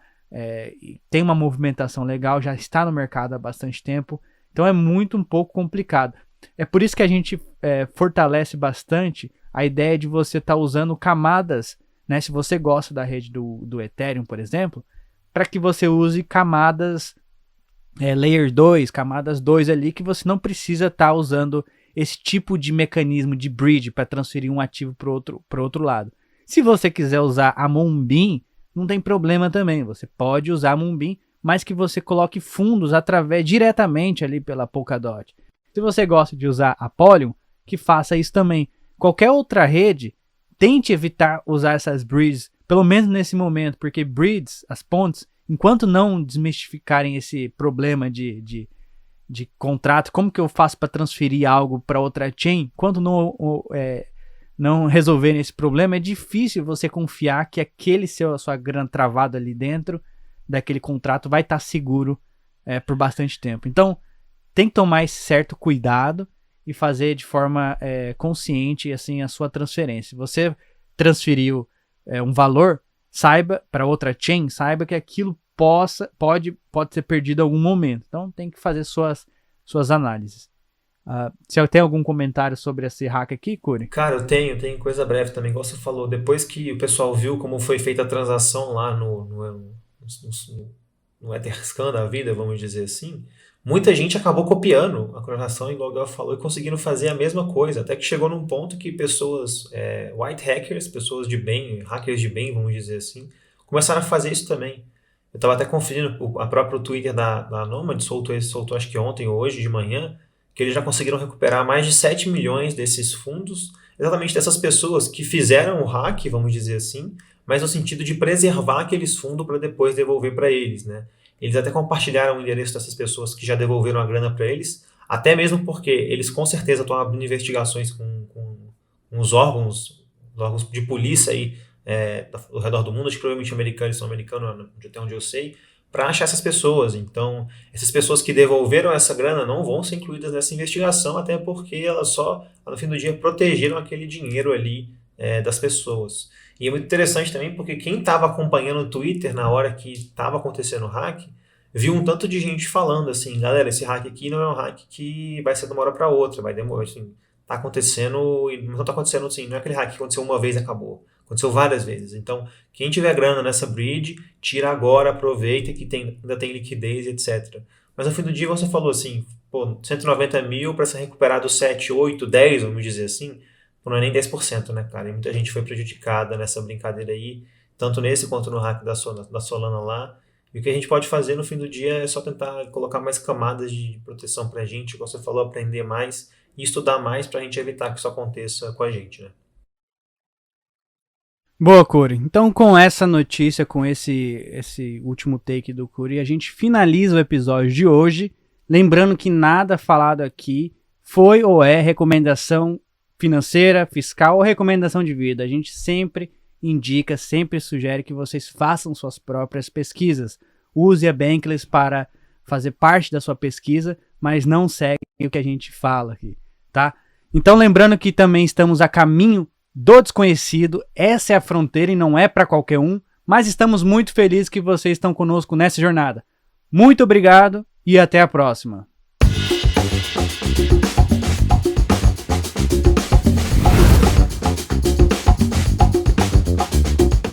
movimentação legal, já está no mercado há bastante tempo. Então, é um pouco complicado. É por isso que a gente fortalece bastante a ideia de você estar usando camadas, né? Se você gosta da rede do Ethereum, por exemplo, para que você use camadas Layer 2, camadas 2 ali, que você não precisa estar usando esse tipo de mecanismo de bridge para transferir um ativo para o outro lado. Se você quiser usar a Moonbeam, não tem problema também. Você pode usar a Moonbeam, mas que você coloque fundos diretamente ali pela Polkadot. Se você gosta de usar a Polygon, que faça isso também. Qualquer outra rede, tente evitar usar essas bridges, pelo menos nesse momento, porque bridges, as pontes, enquanto não desmistificarem esse problema de contrato, como que eu faço para transferir algo para outra chain, enquanto não resolverem esse problema, é difícil você confiar que a sua grana travada ali dentro daquele contrato vai estar seguro por bastante tempo. Então, tem que tomar esse certo cuidado e fazer de forma consciente assim, a sua transferência. Se você transferiu um valor, saiba para outra chain, saiba que aquilo pode ser perdido em algum momento. Então tem que fazer suas análises. Você tem algum comentário sobre esse hack aqui, Curi? Cara, eu tenho coisa breve também, igual você falou. Depois que o pessoal viu como foi feita a transação lá no Etherscan da vida, vamos dizer assim, muita gente acabou copiando a transação, igual o Gal falou, e conseguindo fazer a mesma coisa. Até que chegou num ponto que pessoas, white hackers, pessoas de bem, hackers de bem, vamos dizer assim, começaram a fazer isso também. Eu estava até conferindo a própria Twitter da Nomad, soltou acho que ontem ou hoje de manhã, que eles já conseguiram recuperar mais de 7 milhões desses fundos, exatamente dessas pessoas que fizeram o hack, vamos dizer assim, mas no sentido de preservar aqueles fundos para depois devolver para eles, né? Eles até compartilharam o endereço dessas pessoas que já devolveram a grana para eles, até mesmo porque eles com certeza estão abrindo investigações com os órgãos de polícia aí, ao redor do mundo, acho que provavelmente americanos, são americanos, até onde eu sei, para achar essas pessoas. Então, essas pessoas que devolveram essa grana não vão ser incluídas nessa investigação, até porque elas só, no fim do dia, protegeram aquele dinheiro ali das pessoas. E é muito interessante também porque quem estava acompanhando o Twitter na hora que estava acontecendo o hack, viu um tanto de gente falando assim, galera, esse hack aqui não é um hack que vai ser de uma hora para outra, vai demorar, assim, tá acontecendo, e não tá acontecendo assim, não é aquele hack que aconteceu uma vez e acabou. Aconteceu várias vezes. Então, quem tiver grana nessa bridge, tira agora, aproveita que ainda tem liquidez, etc. Mas no fim do dia você falou assim, 190 mil para ser recuperado 7, 8, 10, vamos dizer assim, não é nem 10%, né, cara? E muita gente foi prejudicada nessa brincadeira aí, tanto nesse quanto no hack da Solana lá. E o que a gente pode fazer no fim do dia é só tentar colocar mais camadas de proteção pra gente, como você falou, aprender mais e estudar mais pra gente evitar que isso aconteça com a gente, né? Boa, Curi. Então, com essa notícia, com esse último take do Curi, a gente finaliza o episódio de hoje. Lembrando que nada falado aqui foi ou é recomendação financeira, fiscal ou recomendação de vida. A gente sempre indica, sempre sugere que vocês façam suas próprias pesquisas. Use a Bankless para fazer parte da sua pesquisa, mas não segue o que a gente fala aqui, tá? Então, lembrando que também estamos a caminho do desconhecido, essa é a fronteira e não é para qualquer um, mas estamos muito felizes que vocês estão conosco nessa jornada. Muito obrigado e até a próxima.